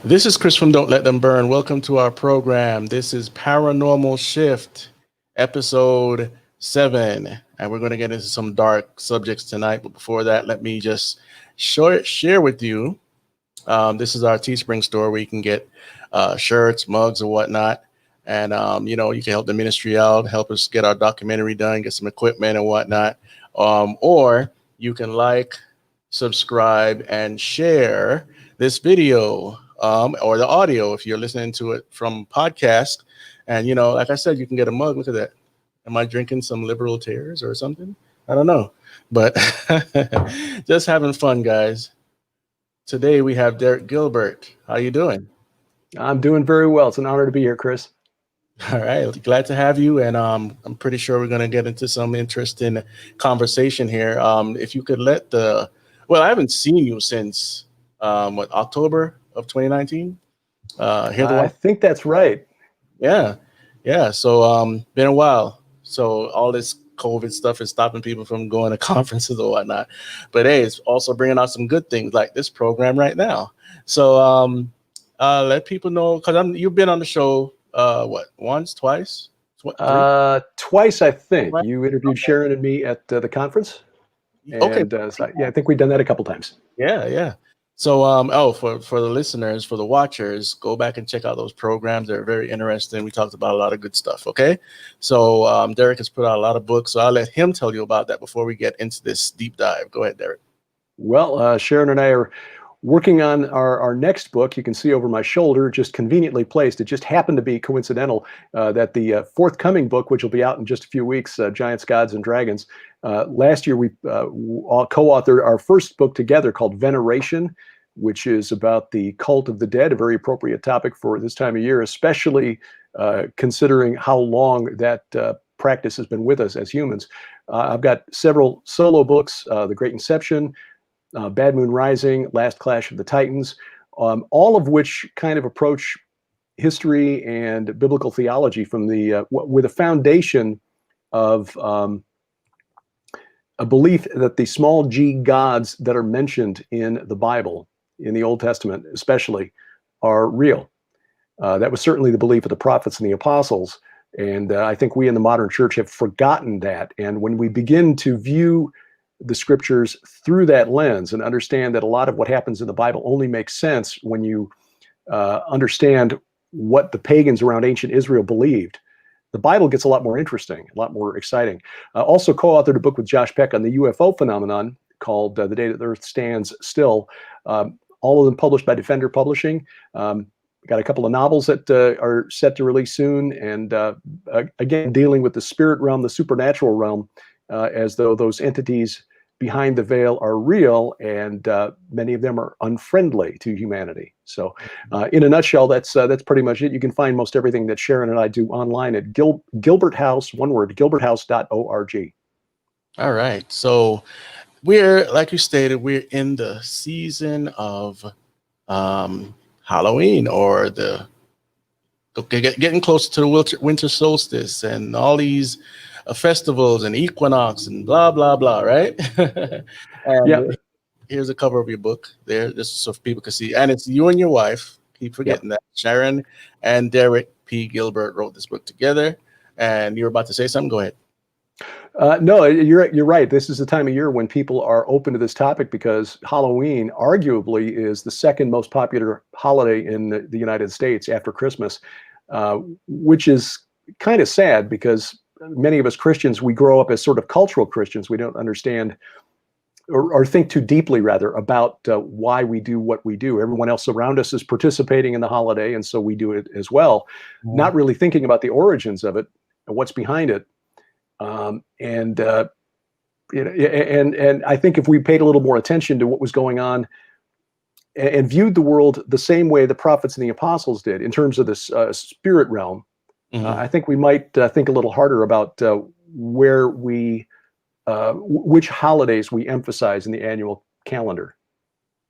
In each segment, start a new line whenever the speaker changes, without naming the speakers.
This is Chris from Don't Let Them Burn. Welcome to our program. This is Paranormal Shift, episode 7. And we're going to get into some dark subjects tonight. But before that, let me just share with you. This is our Teespring store where you can get shirts, mugs, or whatnot. And, you can help the ministry out, help us get our documentary done, get some equipment and whatnot. Or you can subscribe, and share this video or the audio if you're listening to it from podcast. And, like I said, you can get a mug. Look at that. Am I drinking some liberal tears or something? I don't know. But just having fun, guys. Today we have Gilbert. How you doing?
I'm doing very well. It's an honor to be here, Chris.
All right. Glad to have you. And I'm pretty sure we're going to get into some interesting conversation here. If you could I haven't seen you since October of 2019.
I think that's right.
Yeah. So been a while. So all this COVID stuff is stopping people from going to conferences or whatnot. But hey, it's also bringing out some good things like this program right now. So let people know, because you've been on the show once, twice?
Twice, I think.
Right.
You interviewed Sharon and me at the conference.
Okay.
I think we've done that a couple times.
Yeah. So, for the listeners, for the watchers, go back and check out those programs. They're very interesting. We talked about a lot of good stuff. Okay. So, Derek has put out a lot of books. So I'll let him tell you about that before we get into this deep dive. Go ahead, Derek.
Well, Sharon and I are working on our next book. You can see over my shoulder, just conveniently placed. It just happened to be coincidental that the forthcoming book, which will be out in just a few weeks, Giants, Gods, and Dragons. Last year, we co-authored our first book together called Veneration, which is about the cult of the dead, a very appropriate topic for this time of year, especially considering how long that practice has been with us as humans. I've got several solo books, The Great Inception, Bad Moon Rising, Last Clash of the Titans, all of which kind of approach history and biblical theology from with a foundation of a belief that the small g gods that are mentioned in the Bible, in the Old Testament especially, are real. That was certainly the belief of the prophets and the apostles. And I think we in the modern church have forgotten that. And when we begin to view the scriptures through that lens and understand that a lot of what happens in the Bible only makes sense when you understand what the pagans around ancient Israel believed, the Bible gets a lot more interesting, a lot more exciting. Also co-authored a book with Josh Peck on the UFO phenomenon called The Day That the Earth Stands Still. All of them published by Defender Publishing. Got a couple of novels that are set to release soon. And again, dealing with the spirit realm, the supernatural realm, as though those entities behind the veil are real, and many of them are unfriendly to humanity. So in a nutshell, that's pretty much it. You can find most everything that Sharon and I do online at Gilbert House, one word, gilberthouse.org.
All right. So we're, like you stated, we're in the season of Halloween, or getting closer to the winter solstice and all these festivals and equinox and blah blah blah, right? And
yeah.
Here's a cover of your book there, just so people can see. And it's you and your wife. Keep forgetting that. Sharon and Derek P. Gilbert wrote this book together. And you were about to say something. Go ahead.
No, you're right. This is the time of year when people are open to this topic, because Halloween arguably is the second most popular holiday in the United States after Christmas, which is kind of sad, because many of us Christians, we grow up as sort of cultural Christians. We don't understand or think too deeply, rather, about why we do what we do. Everyone else around us is participating in the holiday, and so we do it as well, not really thinking about the origins of it and what's behind it. And I think if we paid a little more attention to what was going on and viewed the world the same way the prophets and the apostles did in terms of this spirit realm, I think we might think a little harder about which holidays we emphasize in the annual calendar.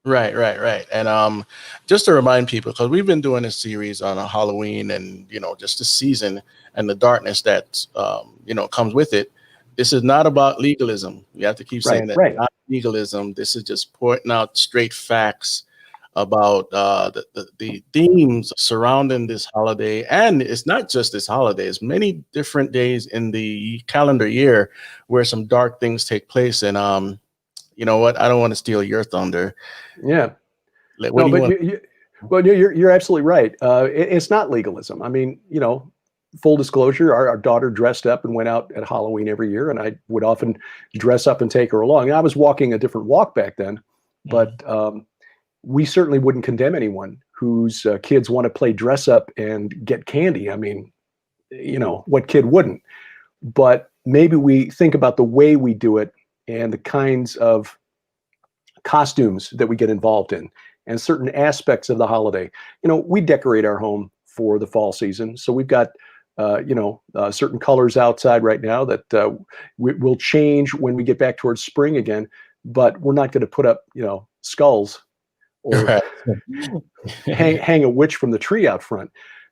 Right. And just to remind people, because we've been doing a series on Halloween and, just the season and the darkness that, comes with it. This is not about legalism. You have to keep saying that.
Right.
Not legalism. This is just pointing out straight facts about the themes surrounding this holiday. And it's not just this holiday, it's many different days in the calendar year where some dark things take place. And you know what? I don't want to steal your thunder.
Yeah.
What
No,
do you
but
want?
well, you're absolutely right. It's not legalism. I mean, full disclosure, our daughter dressed up and went out at Halloween every year, and I would often dress up and take her along. And I was walking a different walk back then, but we certainly wouldn't condemn anyone whose kids want to play dress up and get candy. I mean, what kid wouldn't? But maybe we think about the way we do it and the kinds of costumes that we get involved in and certain aspects of the holiday. We decorate our home for the fall season. So we've got, certain colors outside right now that will change when we get back towards spring again, but we're not going to put up, skulls or hang a witch from the tree out front,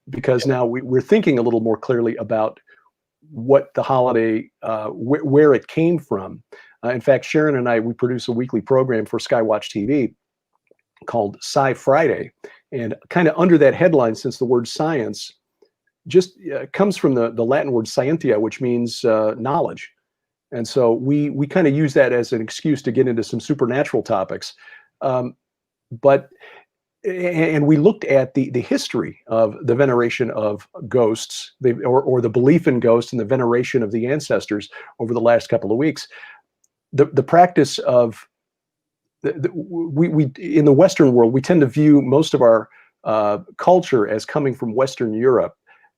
because now we're thinking a little more clearly about what the holiday, where it came from. In fact, Sharon and I, we produce a weekly program for Skywatch TV called Sci Friday. And kind of under that headline, since the word science just comes from the Latin word scientia, which means knowledge. And so we kind of use that as an excuse to get into some supernatural topics. But we looked at the history of the veneration of ghosts, or the belief in ghosts and the veneration of the ancestors over the last couple of weeks. The practice of we in the Western world, we tend to view most of our culture as coming from Western Europe,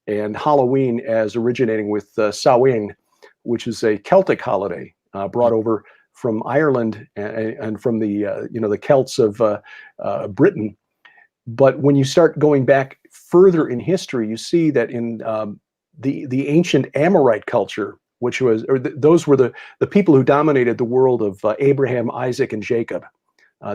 and Halloween as originating with Samhain, which is a Celtic holiday brought over from Ireland and from the Celts of Britain. But when you start going back further in history, you see that in the ancient Amorite culture, which was, those were the people who dominated the world of Abraham, Isaac, and Jacob.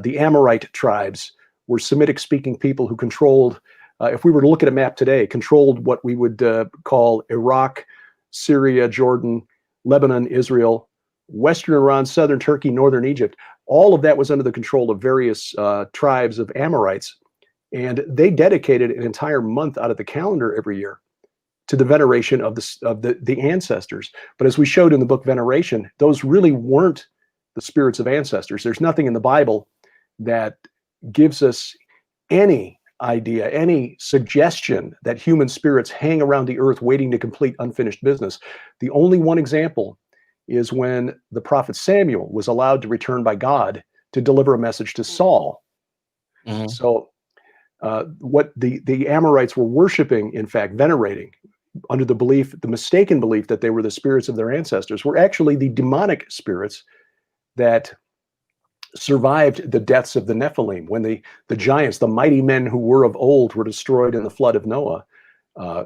The Amorite tribes were Semitic-speaking people who controlled, if we were to look at a map today, controlled what we would call Iraq, Syria, Jordan, Lebanon, Israel, Western Iran, Southern Turkey, Northern Egypt. All of that was under the control of various tribes of Amorites. And they dedicated an entire month out of the calendar every year to the veneration of the ancestors. But as we showed in the book Veneration, those really weren't the spirits of ancestors. There's nothing in the Bible that gives us any idea, any suggestion that human spirits hang around the earth waiting to complete unfinished business. The only one example is when the prophet Samuel was allowed to return by God to deliver a message to Saul. Mm-hmm. So what the Amorites were worshiping, in fact, venerating, under the mistaken belief that they were the spirits of their ancestors, were actually the demonic spirits that survived the deaths of the Nephilim. When the giants, the mighty men who were of old, were destroyed in the flood of Noah,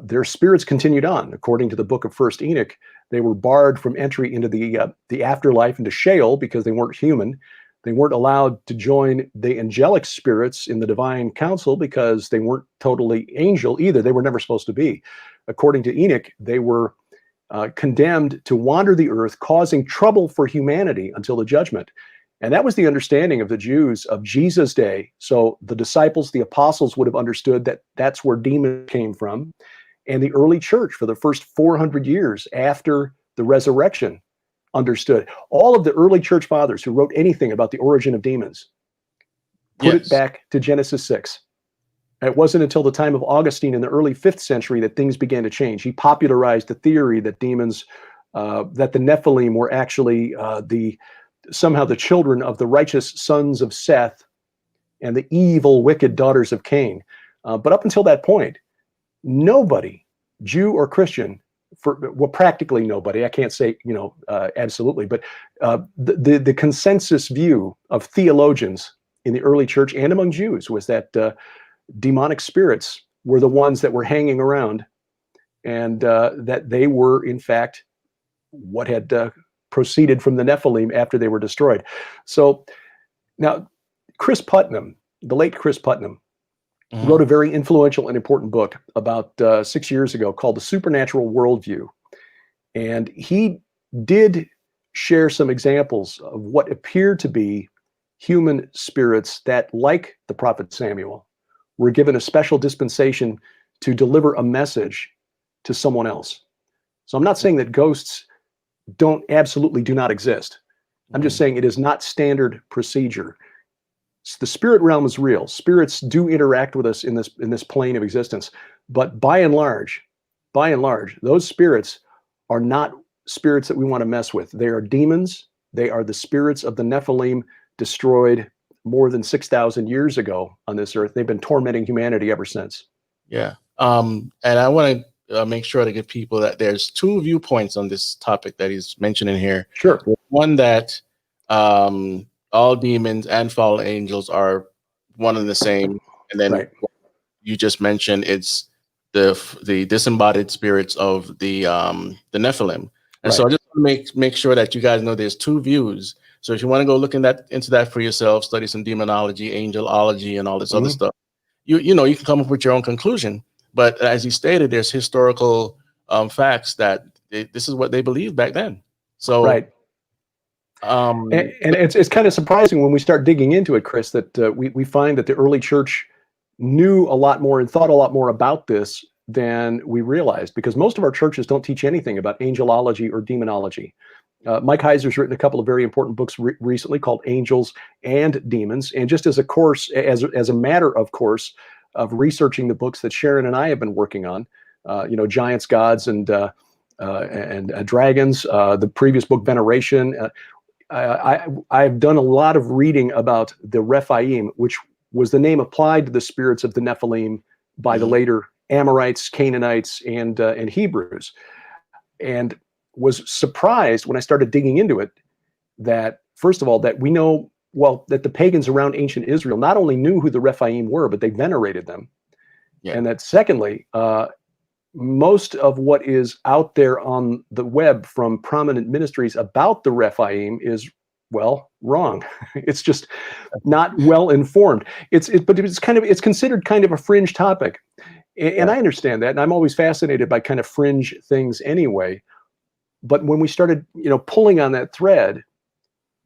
their spirits continued on. According to the book of First Enoch, they were barred from entry into the afterlife, into Sheol, because they weren't human. They weren't allowed to join the angelic spirits in the divine council because they weren't totally angel either. They were never supposed to be. According to Enoch, they were condemned to wander the earth, causing trouble for humanity until the judgment. And that was the understanding of the Jews of Jesus' day. So the disciples, the apostles, would have understood that that's where demons came from. And the early church, for the first 400 years after the resurrection, understood. All of the early church fathers who wrote anything about the origin of demons put it back to Genesis 6. And it wasn't until the time of Augustine in the early 5th century that things began to change. He popularized the theory that demons, that the Nephilim were actually somehow the children of the righteous sons of Seth and the evil, wicked daughters of Cain. But up until that point, nobody, Jew or Christian, practically nobody, I can't say, absolutely, but the consensus view of theologians in the early church and among Jews was that demonic spirits were the ones that were hanging around, and that they were, in fact, what had proceeded from the Nephilim after they were destroyed. So now, Chris Putnam, the late Chris Putnam, wrote a very influential and important book about 6 years ago called The Supernatural Worldview. And he did share some examples of what appeared to be human spirits that, like the prophet Samuel, were given a special dispensation to deliver a message to someone else. So I'm not saying that ghosts absolutely do not exist. I'm just saying it is not standard procedure. The spirit realm is real. Spirits do interact with us in this plane of existence, but by and large, those spirits are not spirits that we want to mess with. They are demons. They are the spirits of the Nephilim, destroyed more than 6,000 years ago on this earth. They've been tormenting humanity ever since.
Yeah. And I want to make sure to give people that there's two viewpoints on this topic that he's mentioning here.
Sure.
One, that all demons and fallen angels are one and the same. And then you just mentioned it's the disembodied spirits of the Nephilim. And so I just want to make sure that you guys know there's two views. So if you want to go look into that for yourself, study some demonology, angelology, and all this other stuff, you know, you can come up with your own conclusion. But as you stated, there's historical facts that this is what they believed back then. So
and it's kind of surprising when we start digging into it, Chris, that we find that the early church knew a lot more and thought a lot more about this than we realized, because most of our churches don't teach anything about angelology or demonology. Mike Heiser's written a couple of very important books recently called Angels and Demons. And just as a course, as a matter of course, of researching the books that Sharon and I have been working on, you know, Giants, Gods, and Dragons, the previous book, Veneration. I've done a lot of reading about the Rephaim, which was the name applied to the spirits of the Nephilim by the later Amorites, Canaanites, and Hebrews. And was surprised when I started digging into it that, first of all, that we know, well, that the pagans around ancient Israel not only knew who the Rephaim were, but they venerated them. And that secondly, most of what is out there on the web from prominent ministries about the Rephaim is, well, wrong. It's just not well informed. But it's considered kind of a fringe topic. And I understand that. And I'm always fascinated by kind of fringe things anyway. But when we started, you know, pulling on that thread,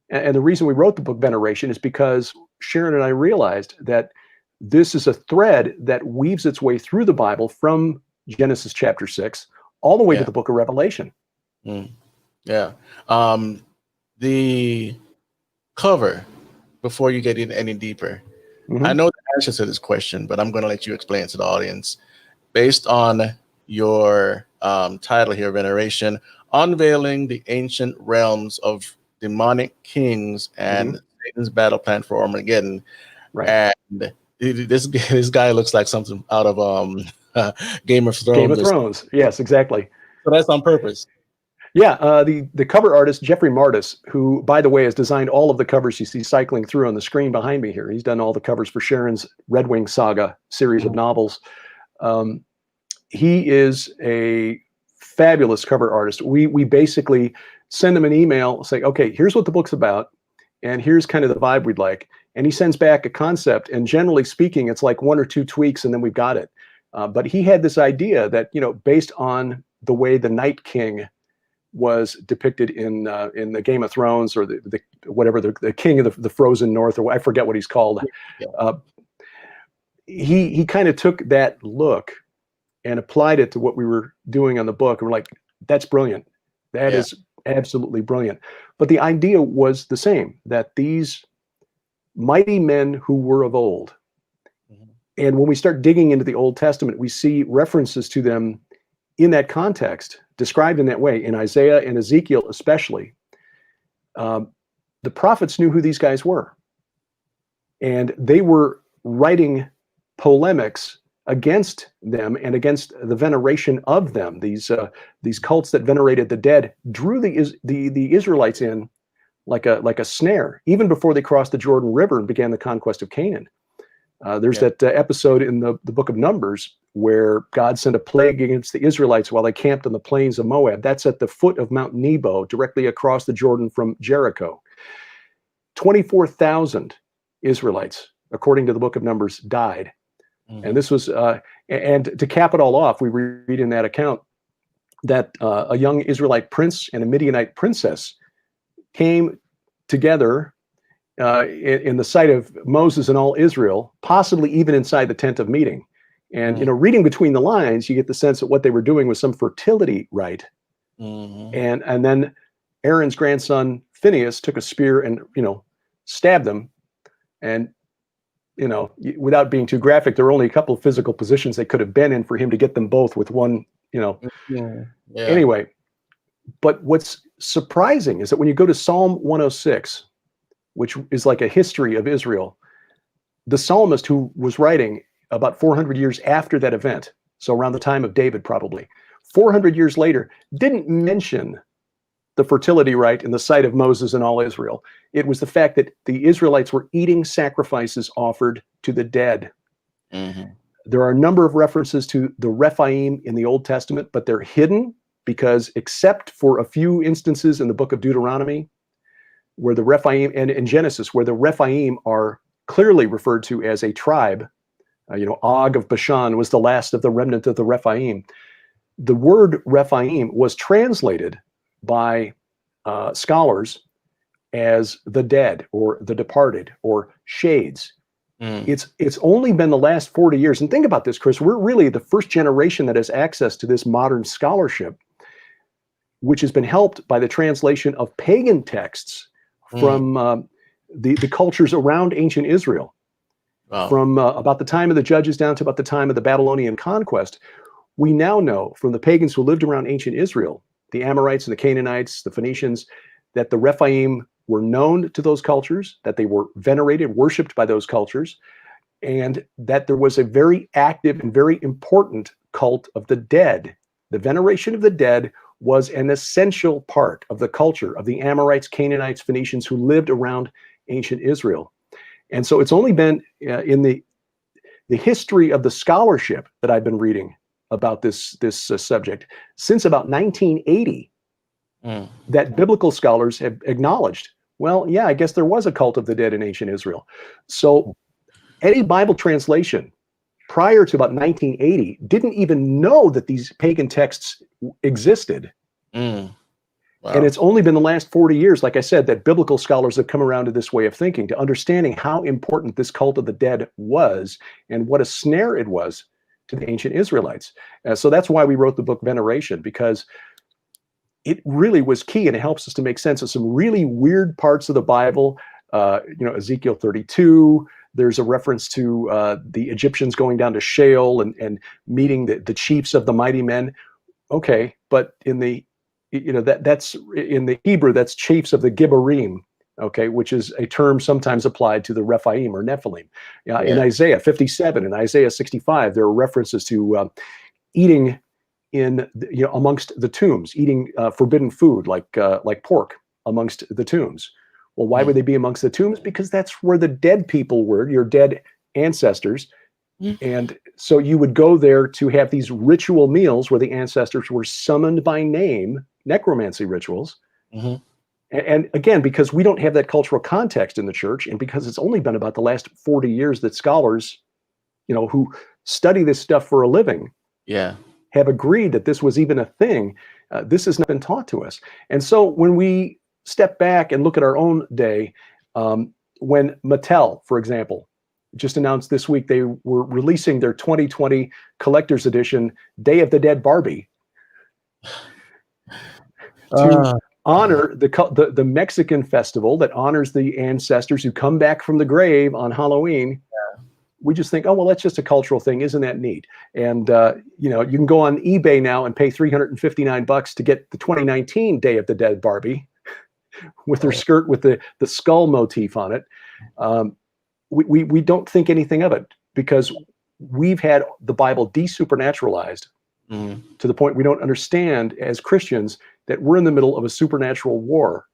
and the reason we wrote the book Veneration is because Sharon and I realized that this is a thread that weaves its way through the Bible from Genesis chapter 6 all the way to the book of Revelation.
The cover, before you get in any deeper, I know the answer to this question, but I'm going to let you explain to the audience. Based on your title here, Veneration, Unveiling the Ancient Realms of Demonic Kings and Satan's Battle Plan for Armageddon. And this guy looks like something out of Game of Thrones.
Game of Thrones, yes, exactly.
So that's on purpose.
Yeah, the cover artist, Jeffrey Martis, who, by the way, has designed all of the covers you see cycling through on the screen behind me here. He's done all the covers for Sharon's Red Wing Saga series of novels. He is a fabulous cover artist. We basically send him an email saying, okay, here's what the book's about, and here's kind of the vibe we'd like. And he sends back a concept, and generally speaking, it's like one or two tweaks, and then we've got it. But he had this idea that, you know, based on the way the Night King was depicted in the Game of Thrones, or the king of the frozen north, or I forget what he's called. He kind of took that look and applied it to what we were doing on the book. And we're like, that's brilliant. That is absolutely brilliant. But the idea was the same, that these mighty men who were of old, and when we start digging into the Old Testament, we see references to them in that context, described in that way, in Isaiah and Ezekiel especially. The prophets knew who these guys were. And they were writing polemics against them and against the veneration of them. These cults that venerated the dead drew the Israelites in like a snare, even before they crossed the Jordan River and began the conquest of Canaan. There's that episode in the book of Numbers where God sent a plague against the Israelites while they camped on the plains of Moab. That's at the foot of Mount Nebo, directly across the Jordan from Jericho. 24,000 Israelites, according to the book of Numbers, died. And this was, and to cap it all off, we read in that account that a young Israelite prince and a Midianite princess came together in the sight of Moses and all Israel, possibly even inside the tent of meeting. And, reading between the lines, you get the sense that what they were doing was some fertility rite. And then Aaron's grandson, Phineas, took a spear and, stabbed them. And, without being too graphic, there were only a couple of physical positions they could have been in for him to get them both with one, Anyway, but what's surprising is that when you go to Psalm 106, which is like a history of Israel, the psalmist who was writing about 400 years after that event, so around the time of David probably, 400 years later, didn't mention the fertility rite in the sight of Moses and all Israel. It was the fact that the Israelites were eating sacrifices offered to the dead. There are a number of references to the Rephaim in the Old Testament, but they're hidden because, except for a few instances in the book of Deuteronomy, where the Rephaim, and in Genesis, where the Rephaim are clearly referred to as a tribe, Og of Bashan was the last of the remnant of the Rephaim. The word Rephaim was translated by scholars as the dead or the departed or shades. It's only been the last 40 years. And think about this, Chris, we're really the first generation that has access to this modern scholarship, which has been helped by the translation of pagan texts from the cultures around ancient Israel.
Wow.
From about the time of the Judges down to about the time of the Babylonian conquest. We now know from the pagans who lived around ancient Israel, the Amorites and the Canaanites, the Phoenicians, that the Rephaim were known to those cultures, that they were venerated, worshipped by those cultures, and that there was a very active and very important cult of the dead. The veneration of the dead was an essential part of the culture of the Amorites, Canaanites, Phoenicians who lived around ancient Israel. And so it's only been in the history of the scholarship that I've been reading about this subject since about 1980 that biblical scholars have acknowledged, well, yeah, I guess there was a cult of the dead in ancient Israel. So any Bible translation prior to about 1980 didn't even know that these pagan texts existed. Wow. And it's only been the last 40 years, like I said, that biblical scholars have come around to this way of thinking, to understanding how important this cult of the dead was and what a snare it was to the ancient Israelites. So that's why we wrote the book Veneration, because it really was key, and it helps us to make sense of some really weird parts of the Bible. Ezekiel 32, there's a reference to the Egyptians going down to Sheol and meeting the chiefs of the mighty men. Okay, but in the that's in the Hebrew, that's chiefs of the Gibborim, okay, which is a term sometimes applied to the Rephaim or Nephilim. In Isaiah 57 and Isaiah 65, there are references to eating in amongst the tombs, eating forbidden food like pork amongst the tombs. Well, why would they be amongst the tombs? Because that's where the dead people were, your dead ancestors. And so you would go there to have these ritual meals where the ancestors were summoned by name, necromancy rituals. And again, because we don't have that cultural context in the church, and because it's only been about the last 40 years that scholars, who study this stuff for a living, have agreed that this was even a thing, this has not been taught to us. And so when we step back and look at our own day, when Mattel, for example, just announced this week they were releasing their 2020 collector's edition Day of the Dead Barbie to honor the Mexican festival that honors the ancestors who come back from the grave on Halloween. We just think, oh, well, that's just a cultural thing. Isn't that neat? And, you can go on eBay now and pay $359 to get the 2019 Day of the Dead Barbie with her skirt with the skull motif on it. We don't think anything of it because we've had the Bible desupernaturalized to the point we don't understand as Christians that we're in the middle of a supernatural war.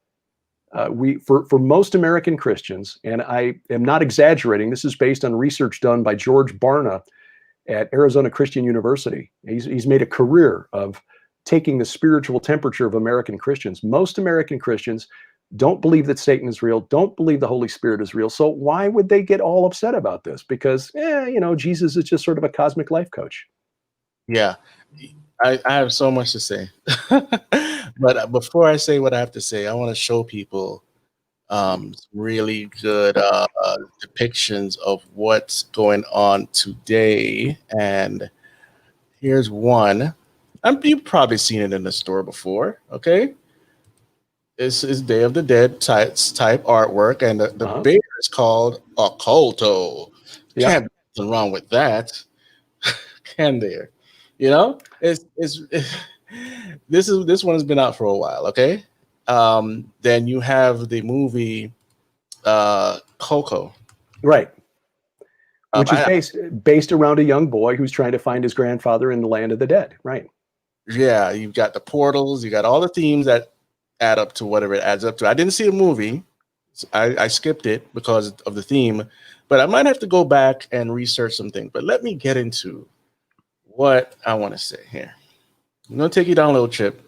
For most American Christians, and I am not exaggerating, this is based on research done by George Barna at Arizona Christian University. He's made a career of taking the spiritual temperature of American Christians. Most American Christians don't believe that Satan is real, don't believe the Holy Spirit is real. So why would they get all upset about this? Because, Jesus is just sort of a cosmic life coach.
Yeah, I have so much to say. But before I say what I have to say, I want to show people Really good depictions of what's going on today. And here's one. You've probably seen it in the store before. Okay. This is Day of the Dead type artwork, and the bear is called Occulto.
Yeah.
Can't be nothing wrong with that, can there? You know, this one has been out for a while. Okay, then you have the movie Coco,
Right. Which is
I,
based around a young boy who's trying to find his grandfather in the land of the dead. Right.
yeah, you've got the portals, you got all the themes that add up to whatever it adds up to. I didn't see the movie. I skipped it because of the theme, but I might have to go back and research some things. But let me get into what I want to say here. I'm going to take you down a little trip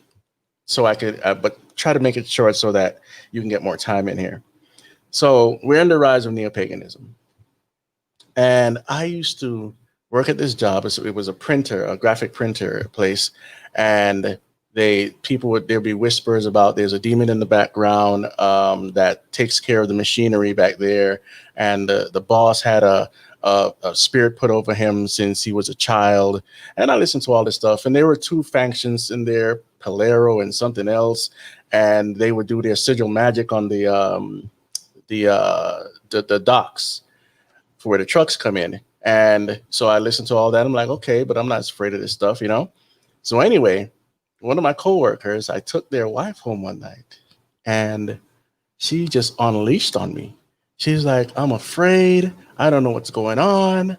so I could, but try to make it short so that you can get more time in here. So we're in the rise of neo-paganism. And I used to work at this job. It was a printer, a graphic printer place. And there'd be whispers about there's a demon in the background that takes care of the machinery back there. And the boss had a spirit put over him since he was a child. And I listened to all this stuff. And there were two factions in there, Palero and something else. And they would do their sigil magic on the docks for where the trucks come in. And so I listened to all that. I'm like, okay, but I'm not afraid of this stuff, you know? So anyway, one of my coworkers, I took their wife home one night and she just unleashed on me. She's like, I'm afraid. I don't know what's going on.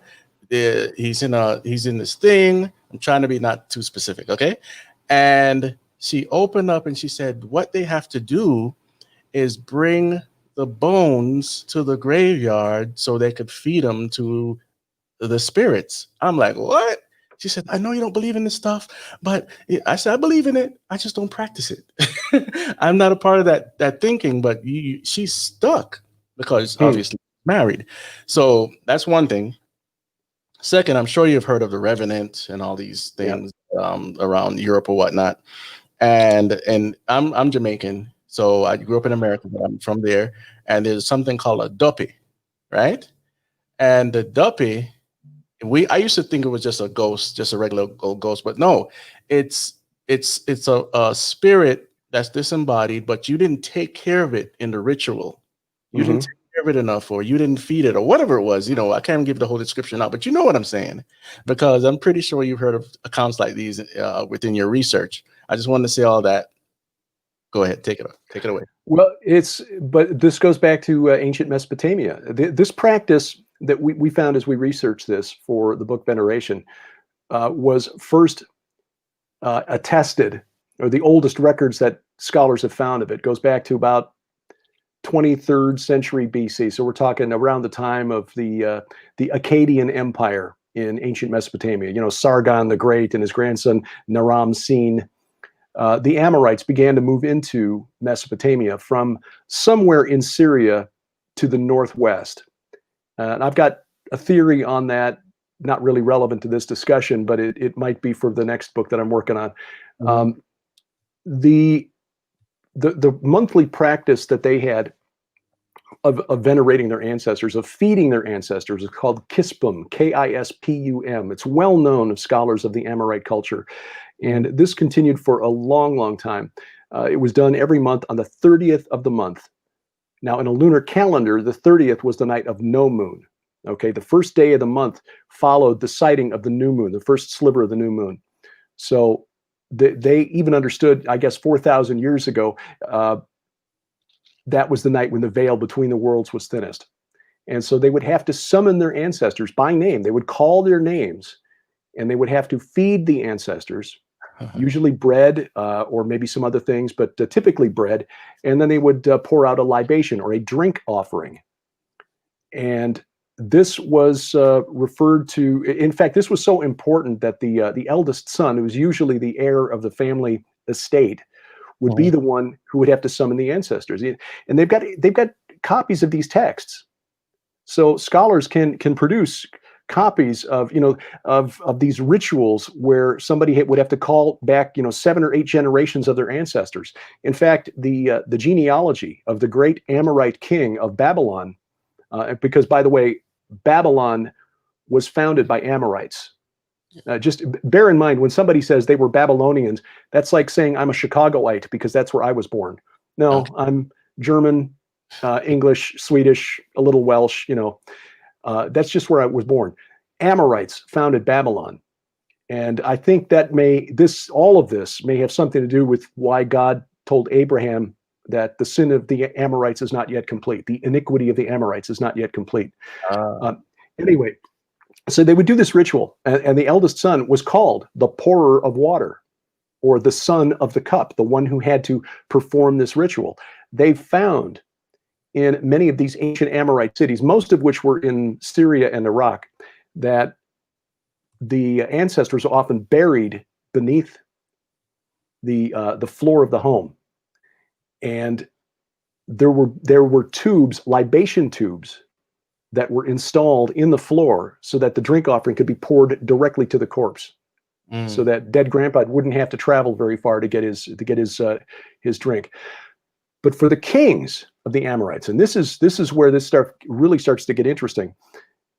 He's in this thing. I'm trying to be not too specific. Okay. And she opened up and she said, what they have to do is bring the bones to the graveyard so they could feed them to the spirits. I'm like, what? She said, I know you don't believe in this stuff, but I said, I believe in it. I just don't practice it. I'm not a part of that thinking, but she's stuck because obviously married. So that's one thing. Second, I'm sure you've heard of the Revenant and all these things around Europe or whatnot. And I'm Jamaican, so I grew up in America, but I'm from there. And there's something called a duppy, right? And the duppy, I used to think it was just a ghost, just a regular old ghost, but no, it's a spirit that's disembodied, but you didn't take care of it in the ritual. You didn't take care of it enough, or you didn't feed it, or whatever it was. You know, I can't give the whole description out, but you know what I'm saying, because I'm pretty sure you've heard of accounts like these within your research. I just wanted to say all that. Go ahead, take it away.
Well, but this goes back to ancient Mesopotamia. This practice that we found as we researched this for the book Veneration was first attested, or the oldest records that scholars have found of it goes back to about 23rd century BC. So we're talking around the time of the Akkadian Empire in ancient Mesopotamia. You know, Sargon the Great and his grandson Naram-Sin. The Amorites began to move into Mesopotamia from somewhere in Syria to the northwest. And I've got a theory on that, not really relevant to this discussion, but it might be for the next book that I'm working on. The monthly practice that they had of venerating their ancestors, of feeding their ancestors, is called Kispum, Kispum. It's well known of scholars of the Amorite culture. And this continued for a long, long time. It was done every month on the 30th of the month. Now, in a lunar calendar, the 30th was the night of no moon. Okay, the first day of the month followed the sighting of the new moon, the first sliver of the new moon. So they even understood, I guess, 4,000 years ago, that was the night when the veil between the worlds was thinnest. And so they would have to summon their ancestors by name. They would call their names, and they would have to feed the ancestors, usually bread or maybe some other things, but typically bread. And then they would pour out a libation or a drink offering. And this was referred to, in fact, this was so important that the eldest son, who was usually the heir of the family estate, would be the one who would have to summon the ancestors. And they've got copies of these texts. So scholars can produce copies of, of these rituals where somebody would have to call back, 7 or 8 generations of their ancestors. In fact, the genealogy of the great Amorite king of Babylon, because by the way, Babylon was founded by Amorites. Just bear in mind, when somebody says they were Babylonians, that's like saying I'm a Chicagoite because that's where I was born. No,
Okay.
I'm German, English, Swedish, a little Welsh, that's just where I was born. Amorites founded Babylon. And I think that all of this may have something to do with why God told Abraham that the sin of the Amorites is not yet complete. The iniquity of the Amorites is not yet complete. Anyway, so they would do this ritual, and the eldest son was called the pourer of water, or the son of the cup, the one who had to perform this ritual. They found in many of these ancient Amorite cities, most of which were in Syria and Iraq, that the ancestors are often buried beneath the floor of the home. And there were tubes, libation tubes, that were installed in the floor so that the drink offering could be poured directly to the corpse, so that dead grandpa wouldn't have to travel very far to get his drink. But for the kings of the Amorites, and this is where this really starts to get interesting.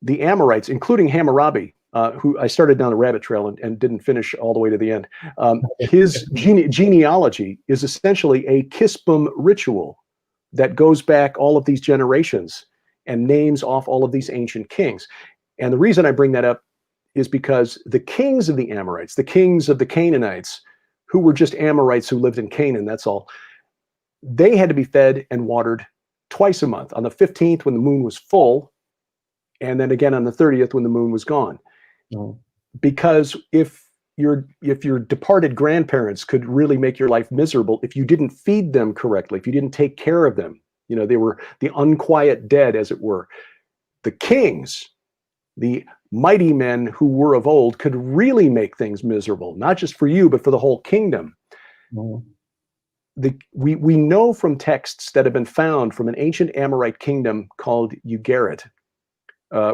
The Amorites, including Hammurabi, who I started down the rabbit trail and didn't finish all the way to the end. His genealogy is essentially a kispum ritual that goes back all of these generations and names off all of these ancient kings. And the reason I bring that up is because the kings of the Amorites, the kings of the Canaanites, who were just Amorites who lived in Canaan, that's all, they had to be fed and watered twice a month, on the 15th when the moon was full, and then again on the 30th when the moon was gone. Because if your departed grandparents could really make your life miserable if you didn't feed them correctly, if you didn't take care of them, they were the unquiet dead, as it were. The kings, the mighty men who were of old, could really make things miserable, not just for you, but for the whole kingdom. We know from texts that have been found from an ancient Amorite kingdom called Ugarit,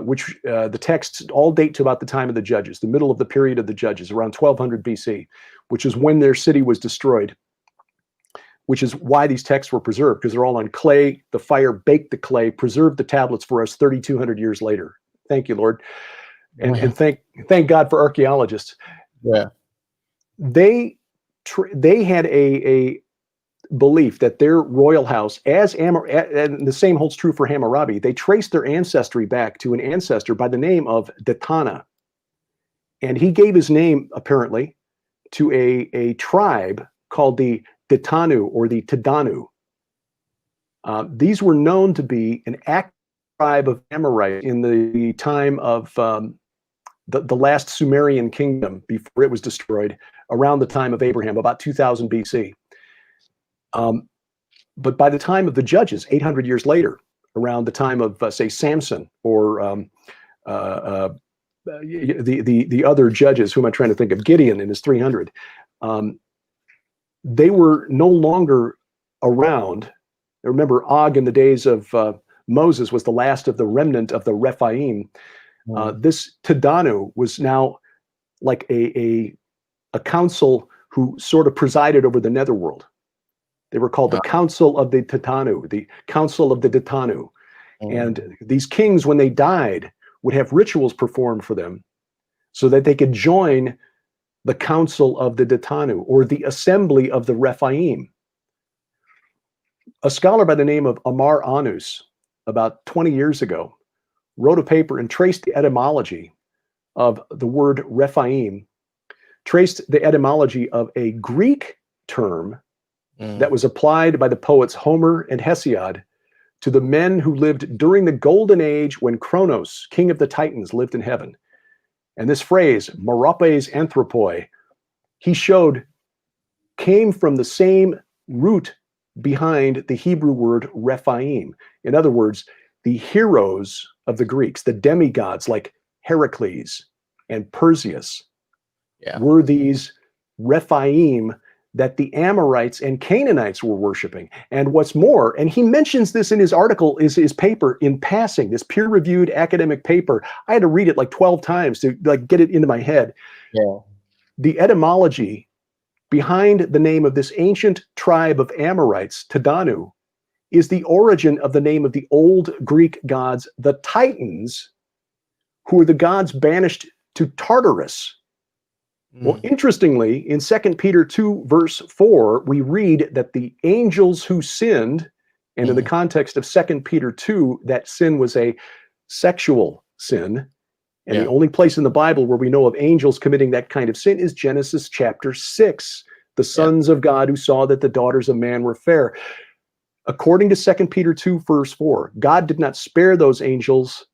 which the texts all date to about the time of the Judges, the middle of the period of the Judges, around 1200 BC, which is when their city was destroyed, which is why these texts were preserved, because they're all on clay. The fire baked the clay, preserved the tablets for us 3,200 years later. Thank you, Lord. And thank God for archaeologists.
Yeah.
They had a belief that their royal house, and the same holds true for Hammurabi, they traced their ancestry back to an ancestor by the name of Datana. And he gave his name, apparently, to a tribe called the Ditanu, or the Tadanu. These were known to be an active tribe of Amorites in the time of the last Sumerian kingdom before it was destroyed, around the time of Abraham, about 2000 BC. But by the time of the Judges, 800 years later, around the time of, say, Samson, or the other judges, who am I trying to think of, Gideon in his 300, they were no longer around. Remember, Og in the days of Moses was the last of the remnant of the Rephaim. This Tadanu was now like a council who sort of presided over the Netherworld. They were called the Council of the Tadanu, the Council of the Ditanu. And these kings, when they died, would have rituals performed for them so that they could join the Council of the Ditanu, or the Assembly of the Rephaim. A scholar by the name of Amar Anus, about 20 years ago, wrote a paper and traced the etymology of the word Rephaim, traced the etymology of a Greek term that was applied by the poets Homer and Hesiod to the men who lived during the golden age when Kronos, king of the Titans, lived in heaven. And this phrase, meropes anthropoi, he showed came from the same root behind the Hebrew word Rephaim. In other words, the heroes of the Greeks, the demigods like Heracles and Perseus, were these Rephaim that the Amorites and Canaanites were worshiping. And what's more, and he mentions this in his article, is his paper in passing, this peer-reviewed academic paper. I had to read it like 12 times to like get it into my head.
Yeah.
The etymology behind the name of this ancient tribe of Amorites, Tadanu, is the origin of the name of the old Greek gods, the Titans, who were the gods banished to Tartarus. Well, interestingly, in 2 Peter 2, verse 4, we read that the angels who sinned, and in the context of 2 Peter 2, that sin was a sexual sin. And the only place in the Bible where we know of angels committing that kind of sin is Genesis chapter 6, the sons of God who saw that the daughters of man were fair. According to 2 Peter 2, verse 4, God did not spare those angels,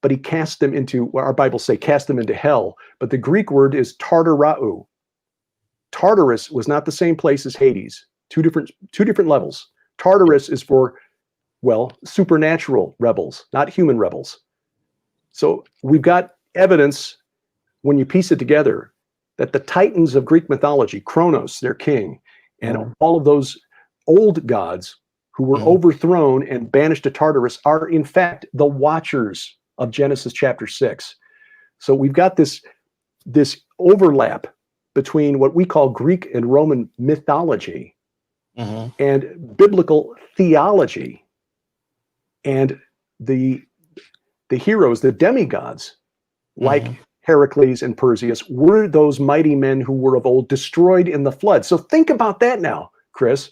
but he cast them into, well, our Bibles say cast them into hell, but the Greek word is tartarau. Tartarus was not the same place as Hades, two different levels. Tartarus is for, well, supernatural rebels, not human rebels. So we've got evidence, when you piece it together, that the Titans of Greek mythology, Kronos, their king, and all of those old gods who were overthrown and banished to Tartarus are in fact the Watchers of Genesis chapter 6. So we've got this overlap between what we call Greek and Roman mythology and biblical theology, and the heroes, the demigods, like Heracles and Perseus, were those mighty men who were of old destroyed in the flood. So think about that now, Chris,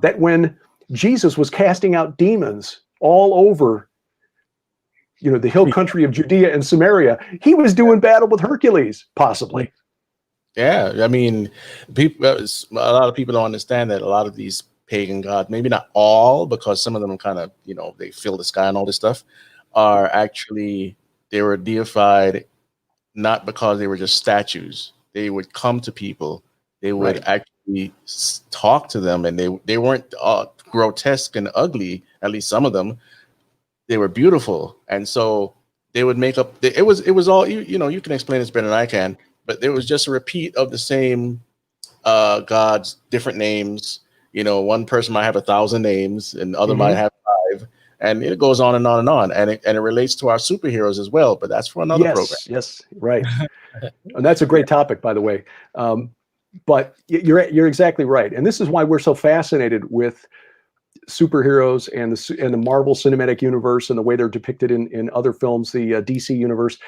that when Jesus was casting out demons all over, the hill country of Judea and Samaria, he was doing battle with Hercules, possibly.
Yeah, I mean, a lot of people don't understand that a lot of these pagan gods, maybe not all, because some of them kind of, they fill the sky and all this stuff, are actually, they were deified not because they were just statues. They would come to people. They would actually talk to them, and they weren't grotesque and ugly. At least some of them, they were beautiful, and so they would make up. It was all you can explain this better than I can, but there was just a repeat of the same gods, different names. One person might have 1,000 names, and the other might have 5. And it goes on and on and on, and it relates to our superheroes as well. But that's for another program.
Yes, right. And that's a great topic, by the way. But you're exactly right, and this is why we're so fascinated with superheroes and the Marvel Cinematic Universe and the way they're depicted in other films, the DC universe,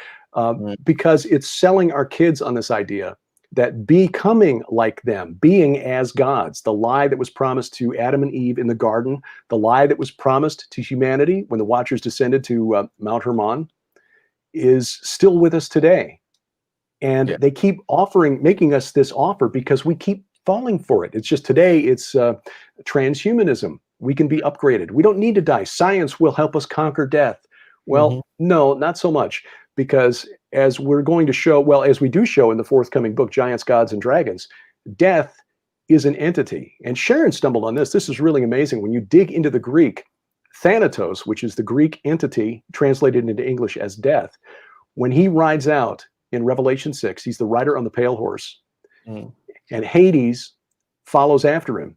because it's selling our kids on this idea that becoming like them, being as gods, the lie that was promised to Adam and Eve in the garden, the lie that was promised to humanity when the Watchers descended to Mount Hermon, is still with us today. And they keep making us this offer because we keep falling for it. It's just today, it's transhumanism. We can be upgraded. We don't need to die. Science will help us conquer death. Well, no, not so much, because as we're going to show, well, as we do show in the forthcoming book, Giants, Gods, and Dragons, death is an entity. And Sharon stumbled on this. This is really amazing. When you dig into the Greek, Thanatos, which is the Greek entity translated into English as death, when he rides out in Revelation 6, he's the rider on the pale horse, and Hades follows after him.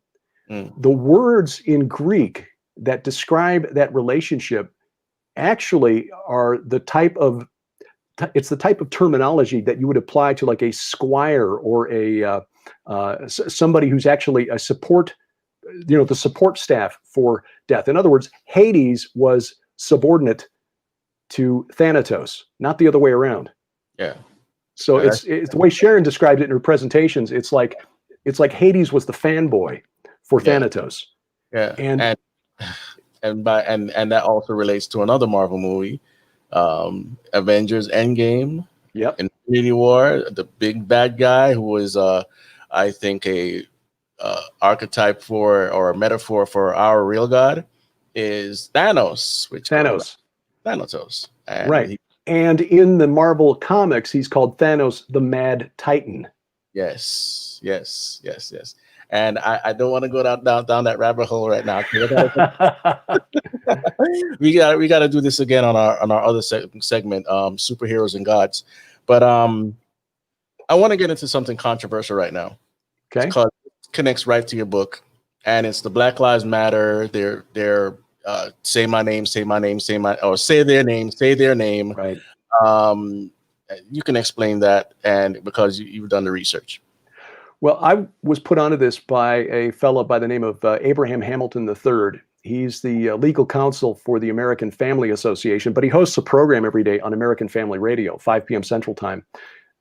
The words in Greek that describe that relationship actually are the type of terminology that you would apply to like a squire or a somebody who's actually a support, the support staff for death. In other words, Hades was subordinate to Thanatos, not the other way around.
Yeah.
So it's the way Sharon described it in her presentations. It's like Hades was the fanboy for Thanatos.
Yeah. And that also relates to another Marvel movie, Avengers Endgame.
Yep.
Infinity War, the big bad guy who was I think a archetype for, or a metaphor for, our real god is Thanos, Thanatos.
Right. And in the Marvel comics, he's called Thanos the Mad Titan.
Yes. And I don't want to go down that rabbit hole right now. we got to do this again on our other segment, superheroes and gods. But I want to get into something controversial right now.
Okay.
Because connects right to your book, and it's the Black Lives Matter. They're say my name, say my name, or say their name.
Right.
You can explain that, and because you've done the research.
Well, I was put onto this by a fellow by the name of Abraham Hamilton III. He's the legal counsel for the American Family Association, but he hosts a program every day on American Family Radio, 5 p.m. Central Time.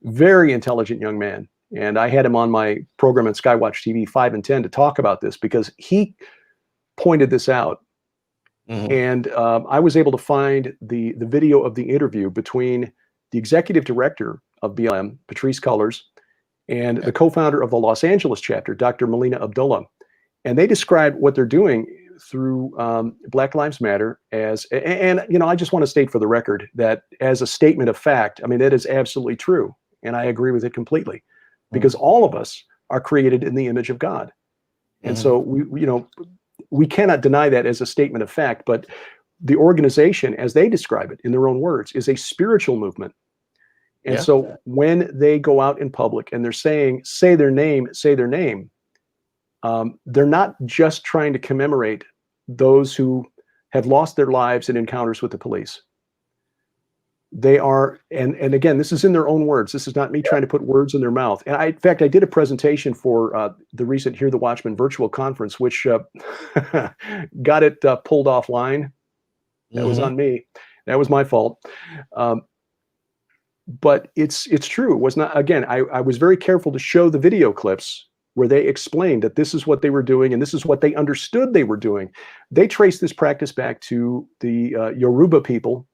Very intelligent young man. And I had him on my program on Skywatch TV 5 and 10 to talk about this because he pointed this out.
Mm-hmm.
And I was able to find the video of the interview between the executive director of BLM, Patrisse Cullors, and the co-founder of the Los Angeles chapter, Dr. Melina Abdullah. And they describe what they're doing through Black Lives Matter as, and you know, I just want to state for the record that as a statement of fact, I mean, that is absolutely true. And I agree with it completely, because all of us are created in the image of God. And so we cannot deny that as a statement of fact, but the organization, as they describe it in their own words, is a spiritual movement. And so when they go out in public and they're saying, say their name, they're not just trying to commemorate those who have lost their lives in encounters with the police. They are, and again, this is in their own words. This is not me trying to put words in their mouth. And in fact, I did a presentation for the recent Hear the Watchman virtual conference, which got it pulled offline. That was on me. That was my fault. But it's true. It was not, again, I was very careful to show the video clips where they explained that this is what they were doing and this is what they understood they were doing. They traced this practice back to the Yoruba people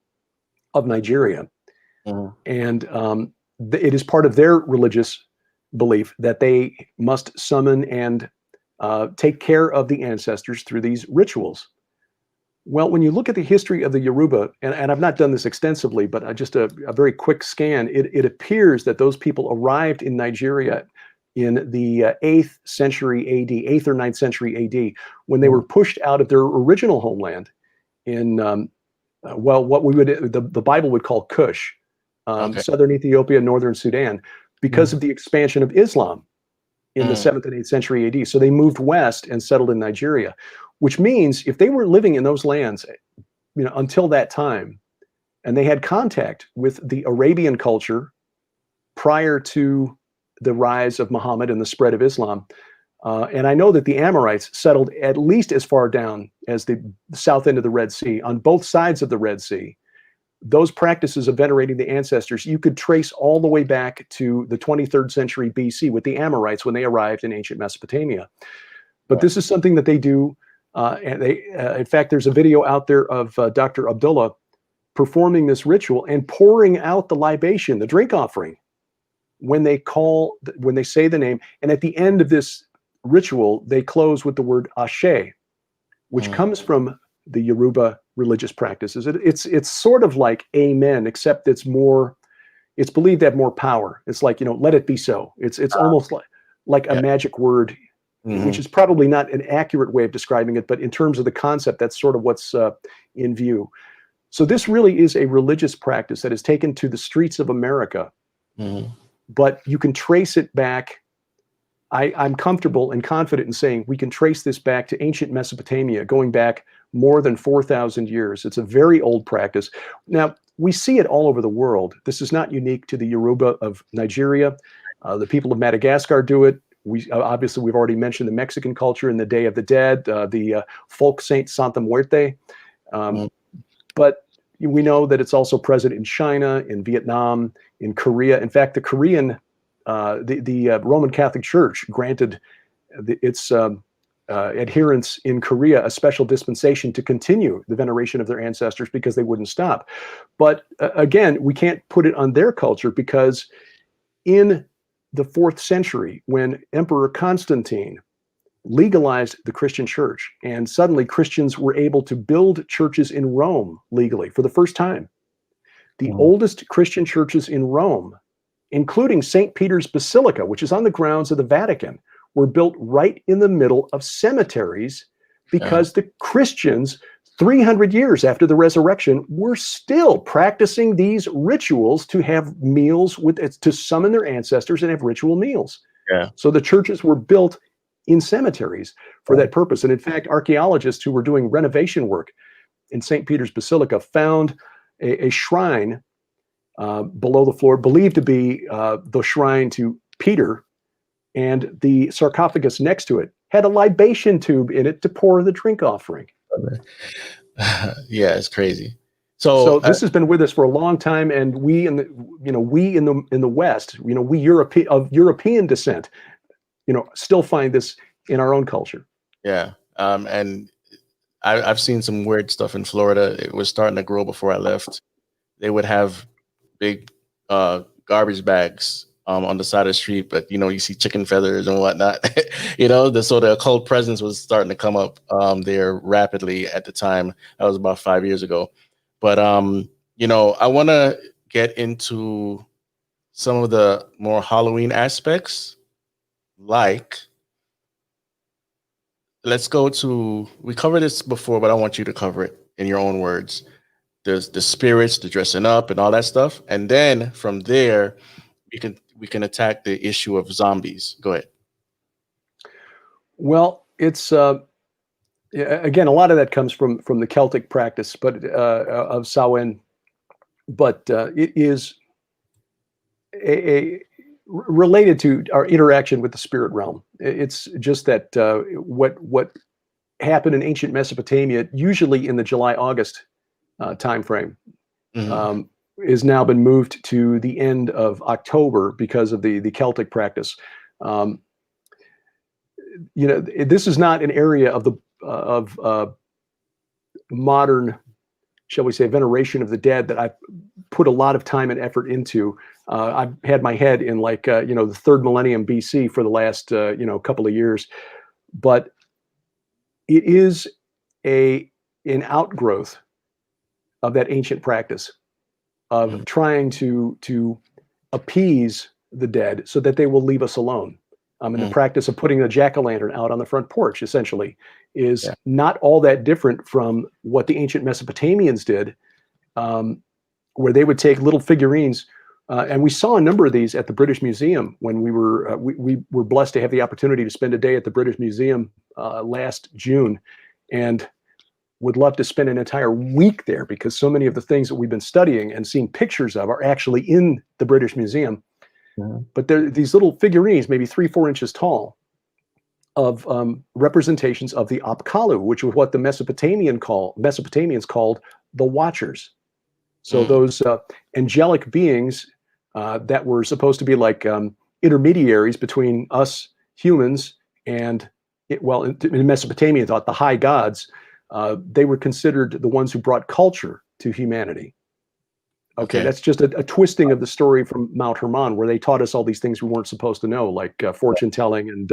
of Nigeria. And it is part of their religious belief that they must summon and take care of the ancestors through these rituals. Well, when you look at the history of the Yoruba, and I've not done this extensively, but just a very quick scan, it appears that those people arrived in Nigeria in the 8th century AD, 8th or 9th century AD, when they were pushed out of their original homeland in, well, what we would, the Bible would call Kush, southern Ethiopia, northern Sudan, because of the expansion of Islam in the 7th and 8th century AD. So they moved west and settled in Nigeria, which means if they were living in those lands, you know, until that time, and they had contact with the Arabian culture prior to the rise of Muhammad and the spread of Islam, and I know that the Amorites settled at least as far down as the south end of the Red Sea, on both sides of the Red Sea. Those practices of venerating the ancestors, you could trace all the way back to the 23rd century BC with the Amorites when they arrived in ancient Mesopotamia. But this is something that they do. And they, in fact, there's a video out there of Dr. Abdullah performing this ritual and pouring out the libation, the drink offering, when they say the name. And at the end of this ritual, they close with the word Ashe, which comes from the Yoruba religious practices. It's sort of like amen, except it's believed to have more power. It's like, you know, let it be so. It's almost like a magic word, which is probably not an accurate way of describing it, but in terms of the concept, that's sort of what's in view. So this really is a religious practice that is taken to the streets of America, but you can trace it back. I'm comfortable and confident in saying we can trace this back to ancient Mesopotamia, going back more than 4,000 years. It's a very old practice. Now, we see it all over the world. This is not unique to the Yoruba of Nigeria. The people of Madagascar do it. Obviously, we've already mentioned the Mexican culture and the Day of the Dead, the folk saint Santa Muerte. But we know that it's also present in China, in Vietnam, in Korea. In fact, the Korean, the Roman Catholic Church granted its adherents in Korea a special dispensation to continue the veneration of their ancestors because they wouldn't stop. But again, we can't put it on their culture, because in the 4th century, when Emperor Constantine legalized the Christian church, and suddenly Christians were able to build churches in Rome legally for the first time. The oldest Christian churches in Rome, including St. Peter's Basilica, which is on the grounds of the Vatican, were built right in the middle of cemeteries, because the Christians, 300 years after the resurrection, were still practicing these rituals to have meals to summon their ancestors and have ritual meals. So the churches were built in cemeteries for that purpose. And in fact, archaeologists who were doing renovation work in St. Peter's Basilica found a shrine below the floor, believed to be the shrine to Peter, and the sarcophagus next to it had a libation tube in it to pour the drink offering.
Yeah, it's crazy.
So this has been with us for a long time, and we in the West, we of European descent, still find this in our own culture.
Yeah, and I've seen some weird stuff in Florida. It was starting to grow before I left. They would have big garbage bags on the side of the street, but you see chicken feathers and whatnot. The occult presence was starting to come up there rapidly at the time. That was about 5 years ago. But I want to get into some of the more Halloween aspects. Like, let's go to, we covered this before, but I want you to cover it in your own words. There's the spirits, the dressing up, and all that stuff, and then from there, we can attack the issue of zombies. Go ahead.
Well, it's again, a lot of that comes from the Celtic practice, but of Samhain, but it is related to our interaction with the spirit realm. It's just that what happened in ancient Mesopotamia, usually in the July-August time frame, has now been moved to the end of October because of the Celtic practice. This is not an area of modern, shall we say, veneration of the dead that I've put a lot of time and effort into. I've had my head in the third millennium BC for the last couple of years, but it is an outgrowth of that ancient practice of trying to appease the dead so that they will leave us alone. The practice of putting a jack-o'-lantern out on the front porch, essentially, is not all that different from what the ancient Mesopotamians did, where they would take little figurines. And we saw a number of these at the British Museum when we were blessed to have the opportunity to spend a day at the British Museum last June, and would love to spend an entire week there because so many of the things that we've been studying and seeing pictures of are actually in the British Museum. But they're these little figurines, maybe 3-4 inches tall, of representations of the Apkallu, which was what the Mesopotamians called the Watchers. So those angelic beings that were supposed to be like intermediaries between us humans and, in Mesopotamia thought the high gods, they were considered the ones who brought culture to humanity. Okay, that's just a twisting of the story from Mount Hermon, where they taught us all these things we weren't supposed to know, like fortune telling and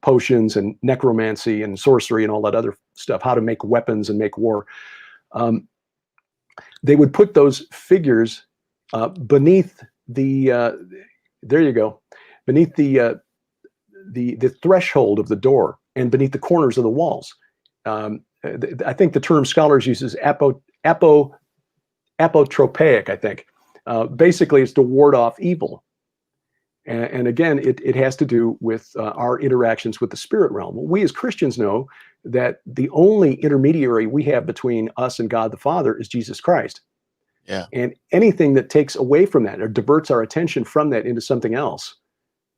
potions and necromancy and sorcery and all that other stuff, how to make weapons and make war. They would put those figures beneath the beneath the threshold of the door and beneath the corners of the walls. I think the term scholars use is apotropaic, I think. Basically, it's to ward off evil. And again, it has to do with our interactions with the spirit realm. We as Christians know that the only intermediary we have between us and God the Father is Jesus Christ.
Yeah.
And anything that takes away from that or diverts our attention from that into something else,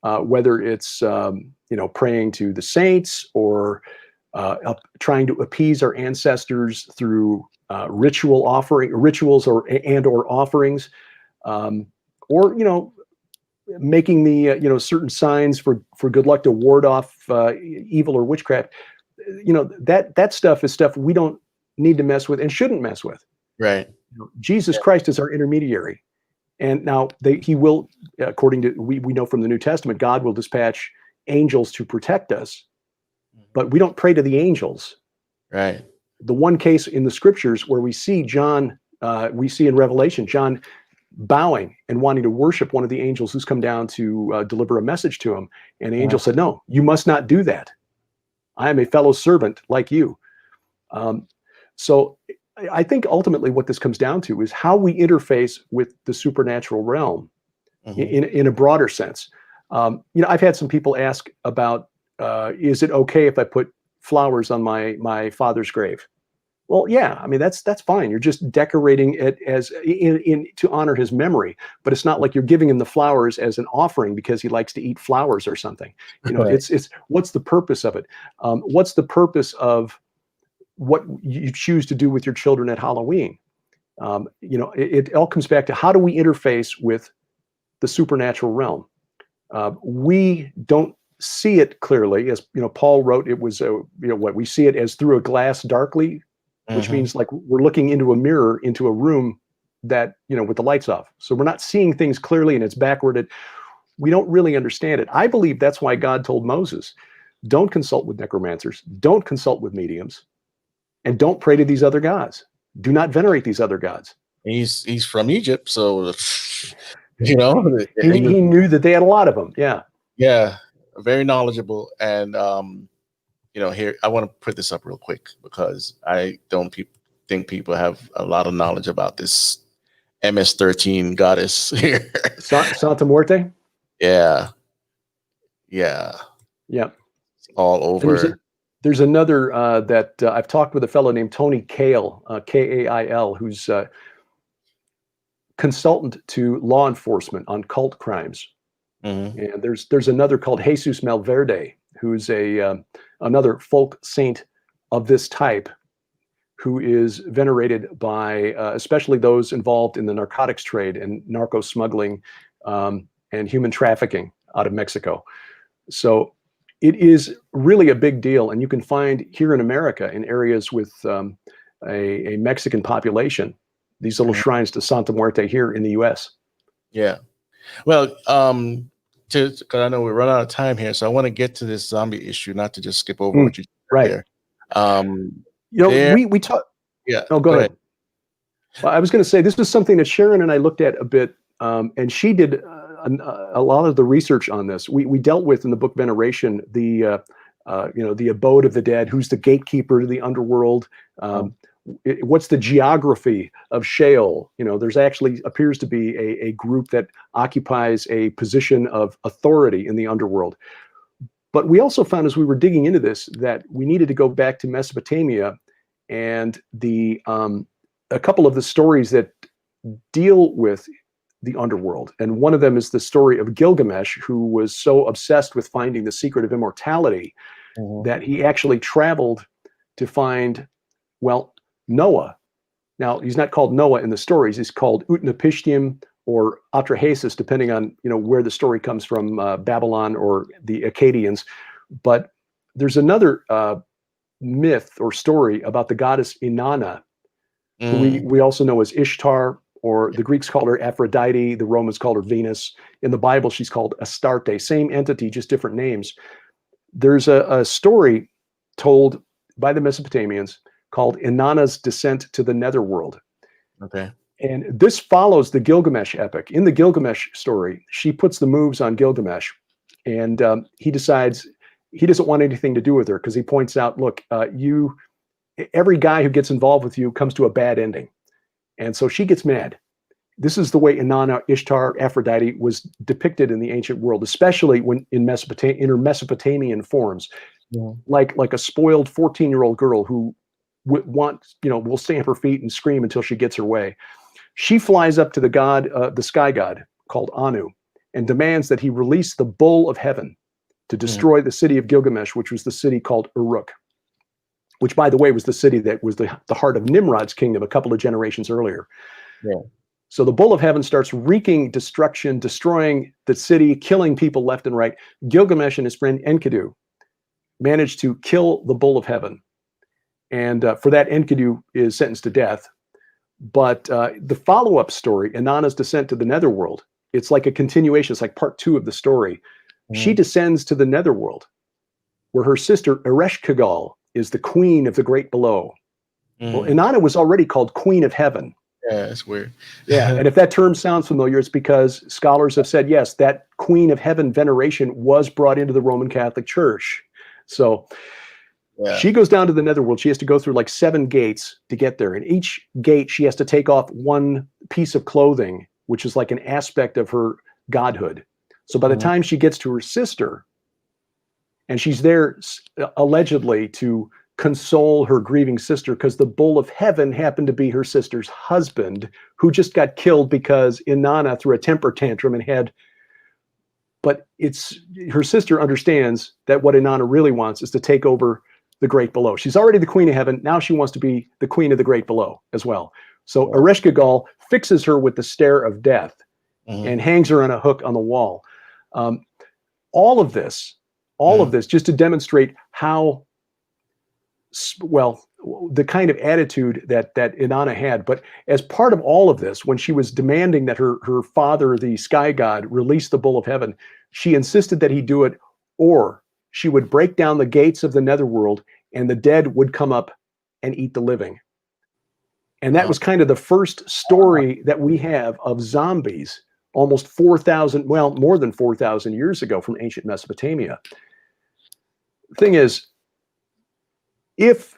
whether it's praying to the saints or trying to appease our ancestors through rituals or offerings, or making the certain signs for good luck to ward off evil or witchcraft. That stuff is stuff we don't need to mess with and shouldn't mess with.
Right.
Jesus Christ is our intermediary, and now he will, according to we know from the New Testament, God will dispatch angels to protect us, but we don't pray to the angels.
Right.
The one case in the scriptures where we see in Revelation, John bowing and wanting to worship one of the angels who's come down to deliver a message to him. And the angel said, "No, you must not do that. I am a fellow servant like you." So I think ultimately what this comes down to is how we interface with the supernatural realm in a broader sense. I've had some people ask about is it okay if I put flowers on my father's grave? Well, yeah, I mean, that's fine. You're just decorating it as in to honor his memory, but it's not like you're giving him the flowers as an offering because he likes to eat flowers or something. You know,
Right.
it's what's the purpose of it? What's the purpose of what you choose to do with your children at Halloween? You know, it all comes back to how do we interface with the supernatural realm? We don't see it clearly, as you know. Paul wrote, it was you know, what we see it as through a glass darkly, which
Mhm.
means like we're looking into a mirror into a room that, you know, with the lights off. So we're not seeing things clearly, and it's backwarded. We don't really understand it. I believe that's why God told Moses, don't consult with necromancers, don't consult with mediums, and don't pray to these other gods. Do not venerate these other gods.
He's from Egypt, so you know, he was,
He knew that they had a lot of them. Yeah.
yeah, very knowledgeable. And you know, here I want to put this up real quick because I don't think people have a lot of knowledge about this MS-13 goddess here.
Santa Muerte.
Yeah, yeah,
Yeah.
all
And
over.
there's another that I've talked with a fellow named Tony Kail, Kail, who's consultant to law enforcement on cult crimes.
Mhm.
And there's another called Jesus Malverde, who's another folk saint of this type, who is venerated by especially those involved in the narcotics trade and narco smuggling and human trafficking out of Mexico. So it is really a big deal, and you can find here in America, in areas with a Mexican population, these little
Mhm.
shrines to Santa Muerte here in the U.S.
Yeah. Well, because I know we run out of time here, so I want to get to this zombie issue, not to just skip over
Mm,
what you said
right.
there. Um,
You know,
there,
we talk.
yeah.
Oh, go
Go ahead.
ahead. Well, I was going to say this was something that Sharon and I looked at a bit, and she did a lot of the research on this. We dealt with in the book Veneration you know, the abode of the dead, who's the gatekeeper to the underworld.
Um,
What's the geography of Sheol? You know, there's actually appears to be a group that occupies a position of authority in the underworld. But we also found, as we were digging into this, that we needed to go back to Mesopotamia and a couple of the stories that deal with the underworld. And one of them is the story of Gilgamesh, who was so obsessed with finding the secret of immortality
mhm.
that he actually traveled to find, well, Noah. Now, he's not called Noah in the stories. He's called Utnapishtim or Atrahasis, depending on, you know, where the story comes from, Babylon or the Akkadians. But there's another myth or story about the goddess Inanna, who
Mm,
we also know as Ishtar, or the Greeks called her Aphrodite, the Romans called her Venus. In the Bible, she's called Astarte, same entity, just different names. There's a story told by the Mesopotamians called Inanna's Descent to the Netherworld.
okay.
And this follows the Gilgamesh epic. In the Gilgamesh story, she puts the moves on Gilgamesh, and he decides he doesn't want anything to do with her because he points out, look, every guy who gets involved with you comes to a bad ending. And so she gets mad. This is the way Inanna, Ishtar, Aphrodite was depicted in the ancient world, especially when in her Mesopotamian forms,
Mhm.
like a spoiled 14-year-old girl who will stamp her feet and scream until she gets her way. She flies up to the sky god called Anu, and demands that he release the bull of heaven to
Mhm.
destroy the city of Gilgamesh, which was the city called Uruk, which, by the way, was the city that was the heart of Nimrod's kingdom a couple of generations earlier.
Yeah.
So the bull of heaven starts wreaking destruction, destroying the city, killing people left and right. Gilgamesh and his friend Enkidu managed to kill the bull of heaven. And for that, Enkidu is sentenced to death. But the follow-up story, Inanna's descent to the Netherworld, it's like a continuation. It's like part 2 of the story. She
Mhm.
descends to the Netherworld, where her sister Ereshkigal is the queen of the great below. Well,
Mm.
Inanna was already called Queen of Heaven.
Yeah, it's weird.
Yeah, and if that term sounds familiar, it's because scholars have said, yes, that Queen of Heaven veneration was brought into the Roman Catholic Church. So
Yeah.
she goes down to the Netherworld. She has to go through like 7 gates to get there. And each gate, she has to take off one piece of clothing, which is like an aspect of her godhood. So by the
Mhm.
time she gets to her sister, And she's there allegedly to console her grieving sister because the bull of heaven happened to be her sister's husband, who just got killed because Inana threw a temper tantrum and had. But it's her sister understands that what Inana really wants is to take over the great below. She's already the queen of heaven. Now she wants to be the queen of the great below as well. So Ereshkigal fixes her with the stare of death and hangs her on a hook on the wall. All of this just to demonstrate how, well, the kind of attitude that Inanna had. But as part of all of this, when she was demanding that her father, the sky god, release the bull of heaven, she insisted that he do it, or she would break down the gates of the Netherworld and the dead would come up and eat the living. And that was kind of the first story that we have of zombies almost 4,000, well, more than 4,000 years ago from ancient Mesopotamia. The thing is, if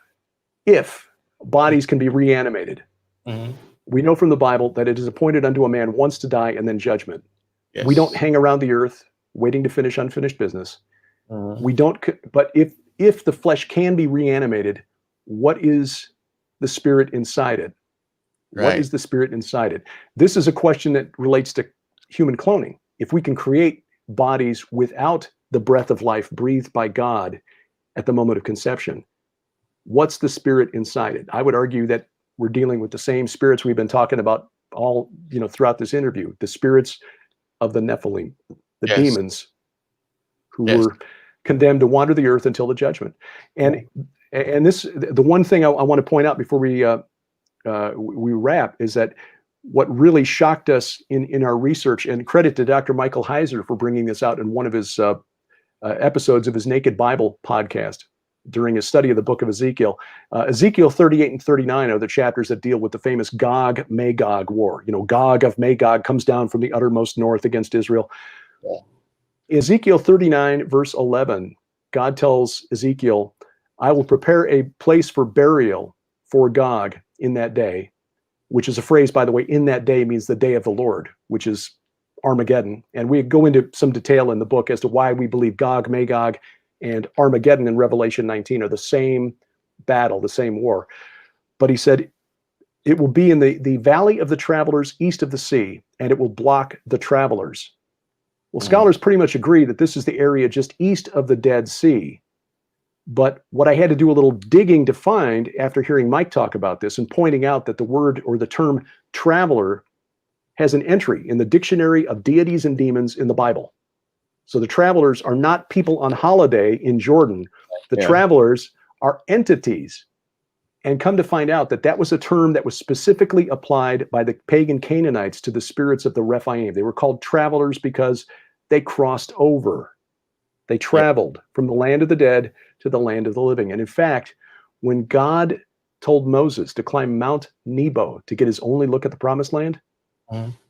bodies can be reanimated, we know from the Bible that it is appointed unto a man once to die and then judgment. Yes. We don't hang around the earth waiting to finish unfinished business. We don't, but if the flesh can be reanimated, what is the spirit inside it? Right. What is the spirit inside it? This is a question that relates to human cloning. If we can create bodies without the breath of life breathed by God at the moment of conception, what's the spirit inside it? I would argue that we're dealing with the same spirits we've been talking about all, throughout this interview, the spirits of the Nephilim, the demons who were condemned to wander the earth until the judgment. And this, the one thing I want to point out before we wrap, is that what really shocked us in our research, and credit to Dr. Michael Heiser for bringing this out in one of his episodes of his Naked Bible podcast during his study of the book of Ezekiel. Ezekiel 38 and 39 are the chapters that deal with the famous Gog-Magog war. Gog of Magog comes down from the uttermost north against Israel. Ezekiel 39 verse 11, God tells Ezekiel, I will prepare a place for burial for Gog in that day, which is a phrase, by the way. In that day means the day of the Lord, which is Armageddon. And we go into some detail in the book as to why we believe Gog, Magog, and Armageddon in Revelation 19 are the same battle, the same war. But he said, it will be in the valley of the travelers east of the sea, and it will block the travelers. Well, scholars pretty much agree that this is the area just east of the Dead Sea. But what I had to do a little digging to find after hearing Mike talk about this and pointing out that the word or the term traveler has an entry in the Dictionary of Deities and Demons in the Bible. So the travelers are not people on holiday in Jordan. The travelers are entities. And come to find out that that was a term that was specifically applied by the pagan Canaanites to the spirits of the Rephaim. They were called travelers because they crossed over. They traveled from the land of the dead to the land of the living. And in fact, when God told Moses to climb Mount Nebo to get his only look at the promised land,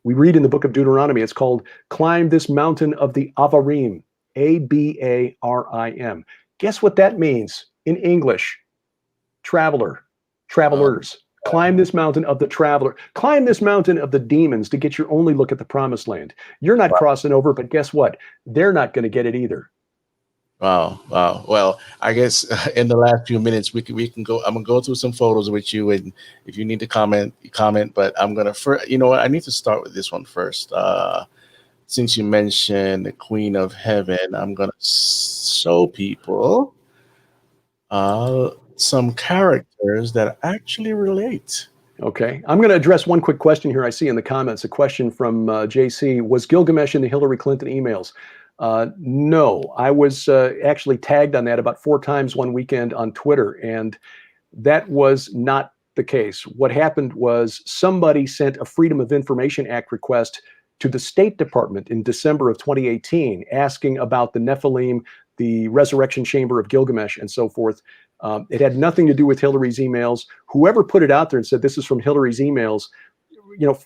we read in the book of Deuteronomy, it's called climb this mountain of the Avarim, Abarim. Guess what that means in English? Traveler, travelers. Climb this mountain of the traveler. Climb this mountain of the demons to get your only look at the promised land. You're not crossing over, but guess what? They're not going to get it either.
Wow. Well, I guess in the last few minutes we can go. I'm gonna go through some photos with you, and if you need to comment. But I'm gonna first. You know what? I need to start with this one first. Since you mentioned the Queen of Heaven, I'm gonna show people some characters that actually relate.
Okay, I'm going to address one quick question here. I see in the comments a question from JC. Was Gilgamesh in the Hillary Clinton emails? No, I was actually tagged on that about 4 times one weekend on Twitter, and that was not the case. What happened was somebody sent a Freedom of Information Act request to the State Department in December of 2018, asking about the Nephilim, the resurrection chamber of Gilgamesh, and so forth. It had nothing to do with Hillary's emails. Whoever put it out there and said this is from Hillary's emails,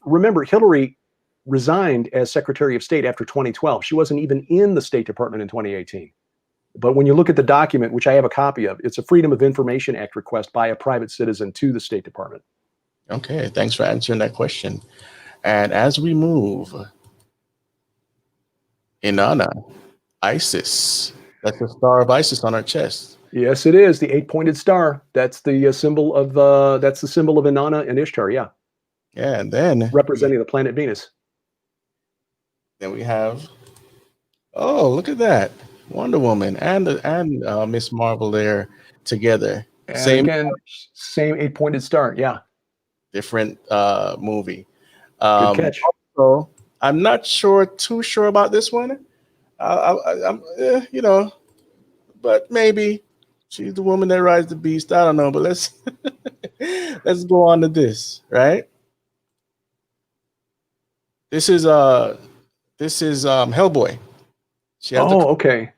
remember, Hillary resigned as Secretary of State after 2012. She wasn't even in the State Department in 2018. But when you look at the document, which I have a copy of, it's a Freedom of Information Act request by a private citizen to the State Department.
Okay, thanks for answering that question. And as we move, Inana, Isis. That's the star of Isis on her chest.
Yes, it is the 8-pointed star. That's the symbol of Inanna and Ishtar. Yeah,
Yeah, and then
representing the planet Venus.
then we have, oh, look at that, Wonder Woman and Miss Marvel there together.
And
Same,
again, same 8-pointed star. Yeah,
different movie.
good catch.
So I'm not too sure about this one. I'm, but maybe she's the woman that rides the beast. I don't know, but let's let's go on to this, right? This is Hellboy. She has
Okay.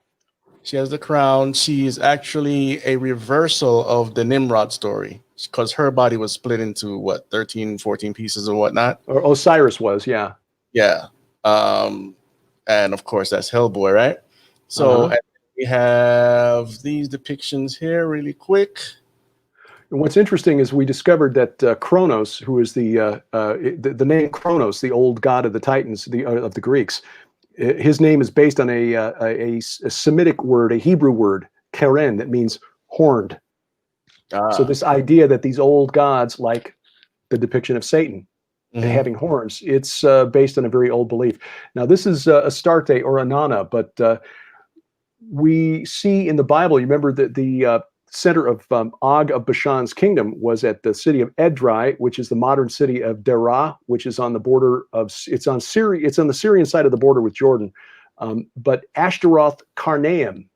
She has the crown. She is actually a reversal of the Nimrod story because her body was split into what, 13, 14 pieces or whatnot.
Or Osiris was, yeah.
Yeah. And of course that's Hellboy, right? So and we have these depictions here really quick.
And what's interesting is we discovered that Kronos, who is the name Kronos, the old god of the Titans, of the Greeks, his name is based on a Semitic word, a Hebrew word, keren, that means horned. So this idea that these old gods, like the depiction of Satan, having horns, it's based on a very old belief. Now, this is Astarte or Inanna, but we see in the Bible, you remember that the center of Og of Bashan's kingdom was at the city of Edrei, which is the modern city of Derah, which is on the border of, it's on the Syrian side of the border with Jordan. But Ashtaroth Karnaim,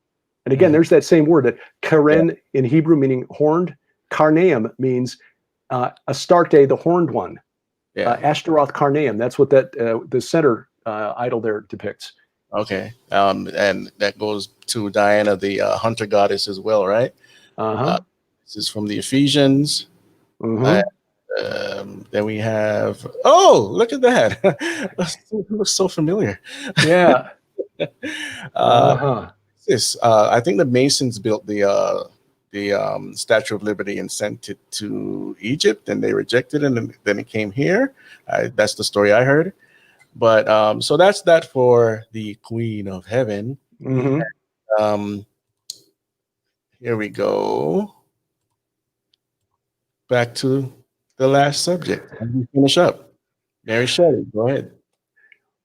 and again, there's that same word, that keren in Hebrew meaning horned. Karnaim means Astarte, the horned one. Ashtaroth Karnaim, that's what that the center idol there depicts.
Okay, and that goes to Diana, the hunter goddess as well, right? This is from the Ephesians. Then we have, oh, look at that. It looks so familiar.
Yeah.
This, I think the Masons built the Statue of Liberty and sent it to Egypt, and they rejected it, and then it came here. That's the story I heard. But so that's that for the Queen of Heaven. Here we go. Back to the last subject. And we finish up. Mary Shelley, go ahead.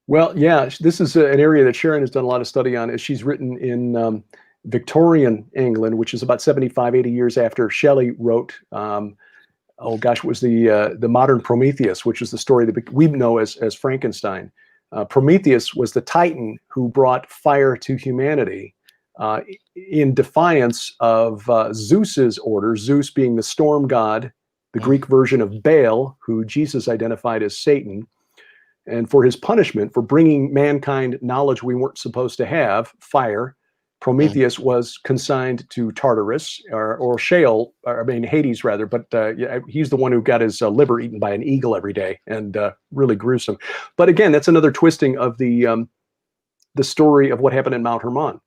Well, yeah, this is an area that Sharon has done a lot of study on. She's written in Victorian England, which is about 75, 80 years after Shelley wrote, what was the modern Prometheus, which is the story that we know as Frankenstein. Prometheus was the Titan who brought fire to humanity in defiance of Zeus's order, Zeus being the storm god, the Greek version of Baal, who Jesus identified as Satan. And for his punishment for bringing mankind knowledge we weren't supposed to have, fire, Prometheus was consigned to Tartarus or Sheol, Hades rather, but he's the one who got his liver eaten by an eagle every day, and really gruesome. But again, that's another twisting of the story of what happened in Mount Hermon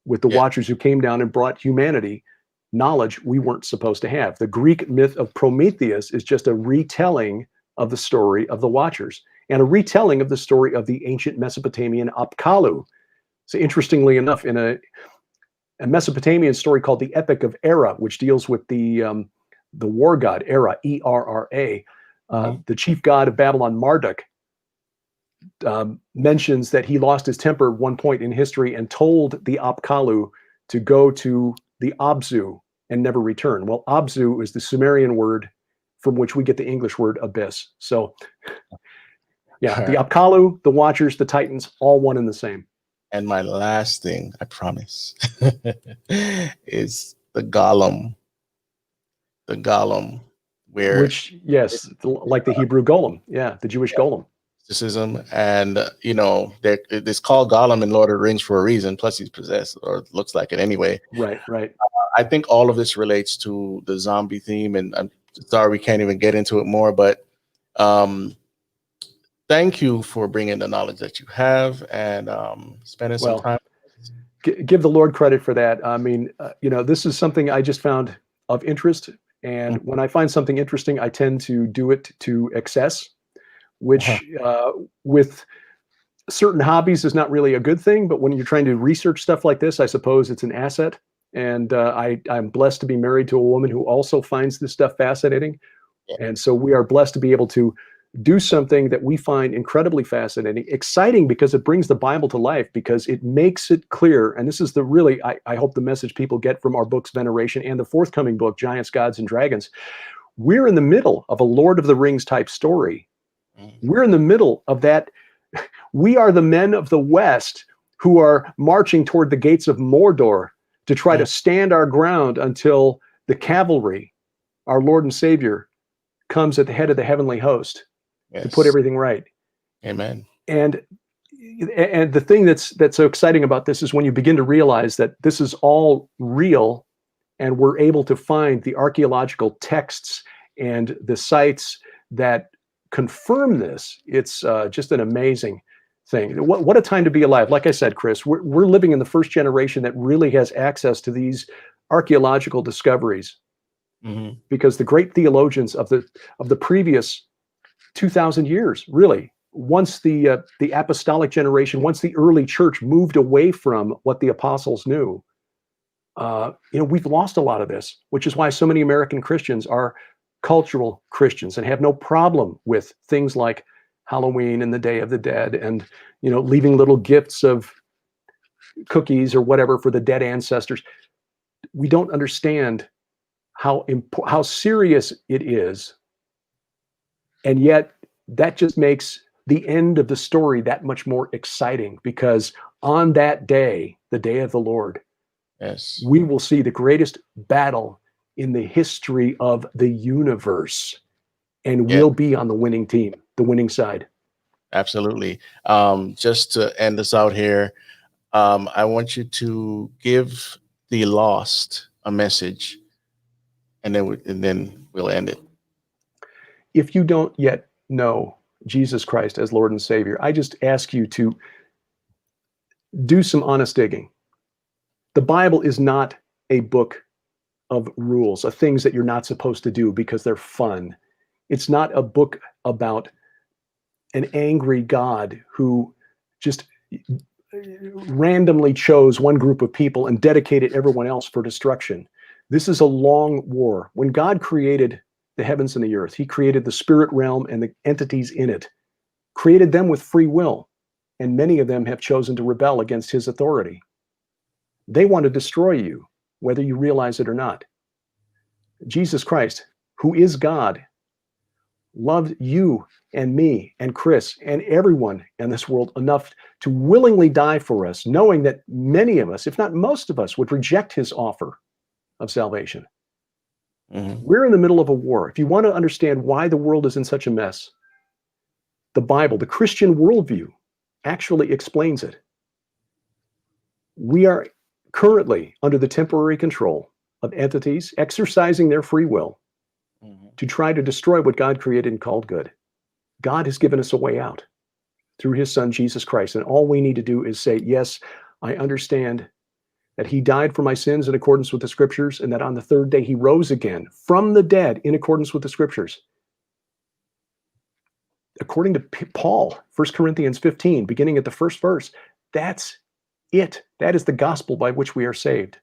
with the Watchers who came down and brought humanity knowledge we weren't supposed to have. The Greek myth of Prometheus is just a retelling of the story of the Watchers and a retelling of the story of the ancient Mesopotamian Apkallu. So interestingly enough, in a Mesopotamian story called the Epic of Era, which deals with the war god Era, E-R-R-A, the chief god of Babylon, Marduk, mentions that he lost his temper at one point in history and told the Apkallu to go to the Abzu and never return. Well, Abzu is the Sumerian word from which we get the English word abyss. So yeah, the Apkallu, the Watchers, the Titans, all one and the same.
And my last thing, I promise, is the Golem. The Golem,
which, yes, like the Hebrew golem. Yeah, the Jewish golem.
Mysticism, and it's called Golem in Lord of the Rings for a reason. Plus, he's possessed, or looks like it anyway.
Right.
I think all of this relates to the zombie theme, and I'm sorry we can't even get into it more, but thank you for bringing the knowledge that you have and spending some time.
Give the Lord credit for that. I mean, this is something I just found of interest, and when I find something interesting, I tend to do it to excess, which with certain hobbies is not really a good thing, but when you're trying to research stuff like this, I suppose it's an asset. And I'm blessed to be married to a woman who also finds this stuff fascinating.
Yeah.
And so we are blessed to be able to do something that we find incredibly fascinating, exciting, because it brings the Bible to life, because it makes it clear. And this is the really, I hope the message people get from our books, Veneration, and the forthcoming book, Giants, Gods, and Dragons. We're in the middle of a Lord of the Rings type story. We're in the middle of that. We are the men of the West who are marching toward the gates of Mordor to try to stand our ground until the cavalry, our Lord and Savior, comes at the head of the heavenly host to put everything right.
Amen.
And the thing that's so exciting about this is when you begin to realize that this is all real, and we're able to find the archaeological texts and the sites that confirm this. It's just an amazing thing. What a time to be alive. Like I said, Chris, we're living in the first generation that really has access to these archaeological discoveries, because the great theologians of the previous 2,000 years, really, once the apostolic generation, once the early church moved away from what the apostles knew, we've lost a lot of this, which is why so many American Christians are cultural Christians and have no problem with things like Halloween and the Day of the Dead, and leaving little gifts of cookies or whatever for the dead ancestors. We don't understand how serious it is, and yet that just makes the end of the story that much more exciting, because on that day, the day of the Lord, we will see the greatest battle in the history of the universe, and we'll be on the winning team, the winning side.
Absolutely. Just to end us out here, I want you to give the lost a message, and then we'll end it.
If you don't yet know Jesus Christ as Lord and Savior, I just ask you to do some honest digging. The Bible is not a book of rules, of things that you're not supposed to do because they're fun. It's not a book about an angry God who just randomly chose one group of people and dedicated everyone else for destruction. This is a long war. When God created the heavens and the earth, he created the spirit realm and the entities in it, created them with free will, and many of them have chosen to rebel against his authority. They want to destroy you, whether you realize it or not. Jesus Christ, who is God, loved you and me and Chris and everyone in this world enough to willingly die for us, knowing that many of us, if not most of us, would reject his offer of salvation. We're in the middle of a war. If you want to understand why the world is in such a mess, the Bible, the Christian worldview, actually explains it. We are currently under the temporary control of entities exercising their free will to try to destroy what God created and called good. God has given us a way out through his son, Jesus Christ. And all we need to do is say, yes, I understand that he died for my sins in accordance with the scriptures, and that on the third day he rose again from the dead in accordance with the scriptures. According to Paul, 1 Corinthians 15, beginning at the first verse, that's it. That is the gospel by which we are saved.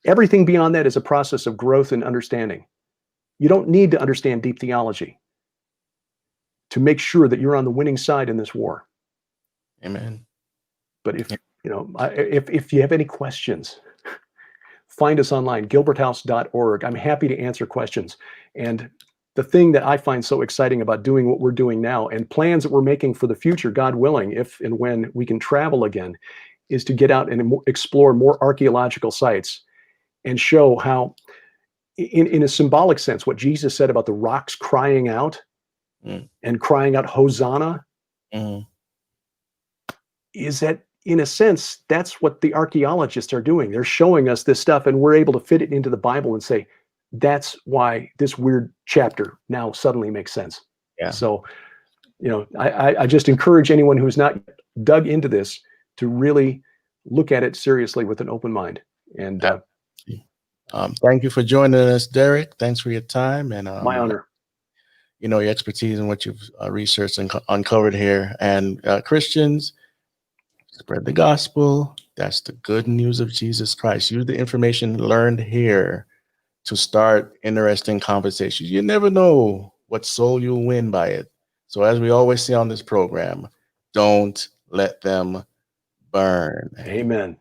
Everything beyond that is a process of growth and understanding. You don't need to understand deep theology to make sure that you're on the winning side in this war.
Amen.
But if you have any questions, find us online, gilberthouse.org. I'm happy to answer questions. And the thing that I find so exciting about doing what we're doing now, and plans that we're making for the future, God willing, if and when we can travel again, is to get out and explore more archaeological sites and show how, in a symbolic sense, what Jesus said about the rocks crying out and crying out, Hosanna, is that, in a sense, that's what the archaeologists are doing. They're showing us this stuff, and we're able to fit it into the Bible and say, that's why this weird chapter now suddenly makes sense.
Yeah.
So, I just encourage anyone who's not dug into this to really look at it seriously with an open mind. And
thank you for joining us, Derek. Thanks for your time. And
my honor.
your expertise and what you've researched and uncovered here. And Christians, spread the gospel. That's the good news of Jesus Christ. Use the information learned here to start interesting conversations. You never know what soul you'll win by it. So as we always say on this program, don't let them burn.
Amen.